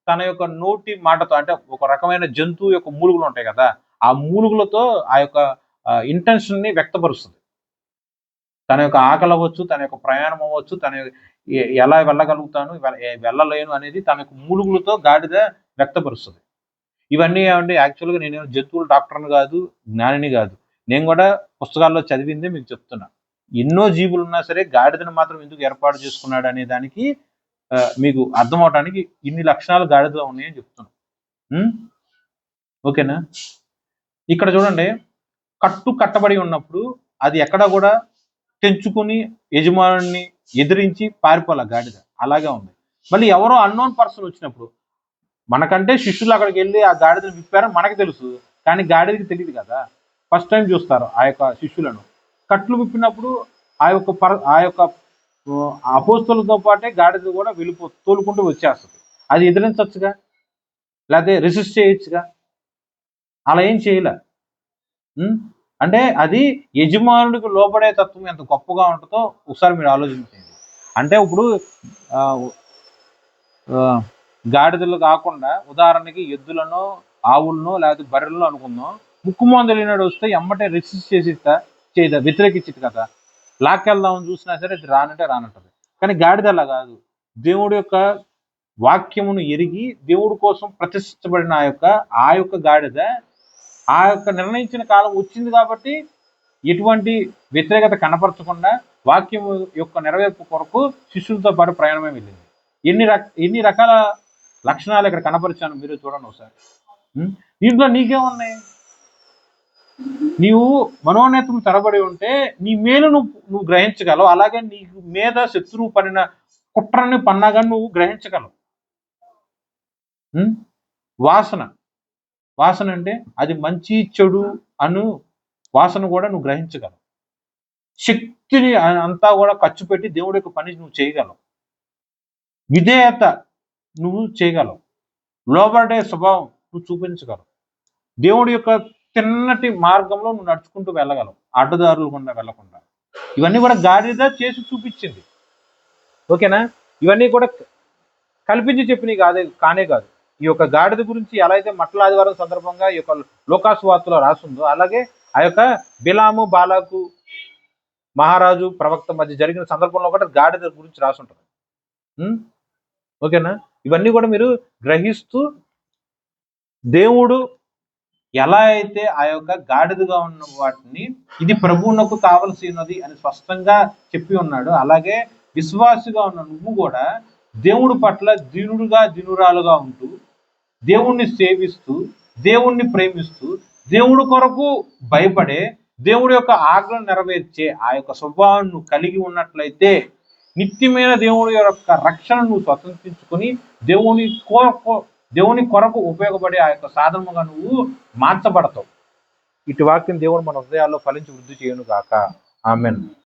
తన యొక్క నోటి మాటతో, అంటే ఒక రకమైన జంతువు యొక్క మూలుగులు ఉంటాయి కదా, ఆ మూలుగులతో ఆ యొక్క ఇంటెన్షన్ని వ్యక్తపరుస్తుంది. తన యొక్క ఆకలి అవ్వచ్చు, తన యొక్క ప్రయాణం అవ్వచ్చు, తన ఎలా వెళ్ళగలుగుతాను, వెళ్ళలేను అనేది తన యొక్క మూలుగులతో గాడిద వ్యక్తపరుస్తుంది. ఇవన్నీ ఏమండి, యాక్చువల్గా నేను జంతువుల డాక్టర్ని కాదు, జ్ఞానిని కాదు. నేను కూడా పుస్తకాల్లో చదివిందే మీకు చెప్తున్నా. ఎన్నో జీవులు ఉన్నా సరే గాడిదను మాత్రం ఎందుకు ఏర్పాటు చేసుకున్నాడు అనే దానికి మీకు అర్థం అవడానికి ఇన్ని లక్షణాలు గాడిదలో ఉన్నాయని చెప్తున్నాను. ఓకేనా? ఇక్కడ చూడండి, కట్టబడి ఉన్నప్పుడు అది ఎక్కడ కూడా తెంచుకుని యజమానుని ఎదిరించి పారిపోలే గాడిద. అలాగే ఉంది. మళ్ళీ ఎవరో అన్నోన్ పర్సన్ వచ్చినప్పుడు, మనకంటే శిష్యులు అక్కడికి వెళ్ళి ఆ గాడిదను విప్పారని మనకు తెలుసు, కానీ గాడిదకి తెలియదు కదా. ఫస్ట్ టైం చూస్తారు ఆ యొక్క శిష్యులను. కట్లు విప్పినప్పుడు ఆ యొక్క అపోస్తలతో పాటే గాడిద కూడా తోలుకుంటూ వచ్చేస్తుంది. అది ఎదిరించచ్చుగా, లేకపోతే రెసిస్ట్ చేయొచ్చుగా. అలా ఏం చేయలే. అంటే అది యజమానుడికి లోబడే తత్వం ఎంత గొప్పగా ఉంటుందో ఒకసారి మీరు ఆలోచించండి. అంటే ఇప్పుడు గాడిదలు కాకుండా ఉదాహరణకి ఎద్దులను, ఆవులను, లేకపోతే బర్రెలను అనుకుందాం. ముక్కుమోంద తెలియనాడు వస్తే ఎమ్మటే రెసిస్ట్ చేయదా, వ్యతిరేకించిది కదా. లాక్కెళ్దామని చూసినా సరే అది రానంటే రానంటది. కానీ గాడిద అలా కాదు. దేవుడి యొక్క వాక్యమును ఎరిగి దేవుడి కోసం ప్రతిష్ఠించబడిన ఆ యొక్క గాడిద ఆ యొక్క నిర్ణయించిన కాలం వచ్చింది కాబట్టి ఎటువంటి వ్యతిరేకత కనపరచకుండా వాక్యం యొక్క నెరవేర్పు కొరకు శిష్యులతో పాటు ప్రయాణమే వెళ్ళింది. ఎన్ని రకాల లక్షణాలు ఇక్కడ కనపరిచాను, మీరు చూడండి ఒకసారి. దీంట్లో నీకేమున్నాయి? నీవు మనోనేత్రం తెరబడి ఉంటే నీ మేలు నువ్వు గ్రహించగలవు. అలాగే నీకు మీద శత్రువు పడిన కుట్రని పన్నాగా నువ్వు గ్రహించగలవు. వాసన అంటే అది మంచి చెడు అను వాసన కూడా నువ్వు గ్రహించగలవు. శక్తిని అంతా కూడా ఖర్చు పెట్టి దేవుడి యొక్క పని నువ్వు చేయగలవు. విధేయత నువ్వు చేయగలవు. లోబడే స్వభావం నువ్వు చూపించగలవు. దేవుడి యొక్క తిన్నటి మార్గంలో నువ్వు నడుచుకుంటూ వెళ్ళగలవు, అడ్డదారులు గుండా వెళ్ళకుండా. ఇవన్నీ కూడా గాడిద చేసి చూపించింది. ఓకేనా? ఇవన్నీ కూడా కల్పించి చెప్పినవి కానే కాదు. ఈ యొక్క గాడిద గురించి ఎలా అయితే మట్ల ఆదివారం సందర్భంగా ఈ యొక్క లోకాసు వార్తలో రాసిందో అలాగే ఆ యొక్క బిలాము, బాలాకు, మహారాజు, ప్రవక్త మధ్య జరిగిన సందర్భంలో కూడా గాడిద గురించి రాసి ఉంటుంది. ఓకేనా? ఇవన్నీ కూడా మీరు గ్రహిస్తూ దేవుడు ఎలా అయితే ఆ యొక్క గాడిదగా ఉన్న వాటిని ఇది ప్రభువునకు కావలసి ఉన్నది అని స్పష్టంగా చెప్పి ఉన్నాడు, అలాగే విశ్వాసిగా ఉన్న నువ్వు కూడా దేవుడి పట్ల దీనురాలుగా ఉంటూ దేవుణ్ణి సేవిస్తూ దేవుణ్ణి ప్రేమిస్తూ దేవుడి కొరకు భయపడే దేవుడి యొక్క ఆజ్ఞను నెరవేర్చే ఆ యొక్క స్వభావాన్ని కలిగి ఉన్నట్లయితే నిత్యమైన దేవుడి యొక్క రక్షణ నువ్వు స్వతంత్రించుకొని దేవుని కొరకు ఉపయోగపడే ఆ యొక్క సాధనముగా నువ్వు మార్చబడతావు. ఇటు వాక్యం దేవుడు మన హృదయాల్లో ఫలించి వృద్ధి చేయను గాక. ఆమెన్.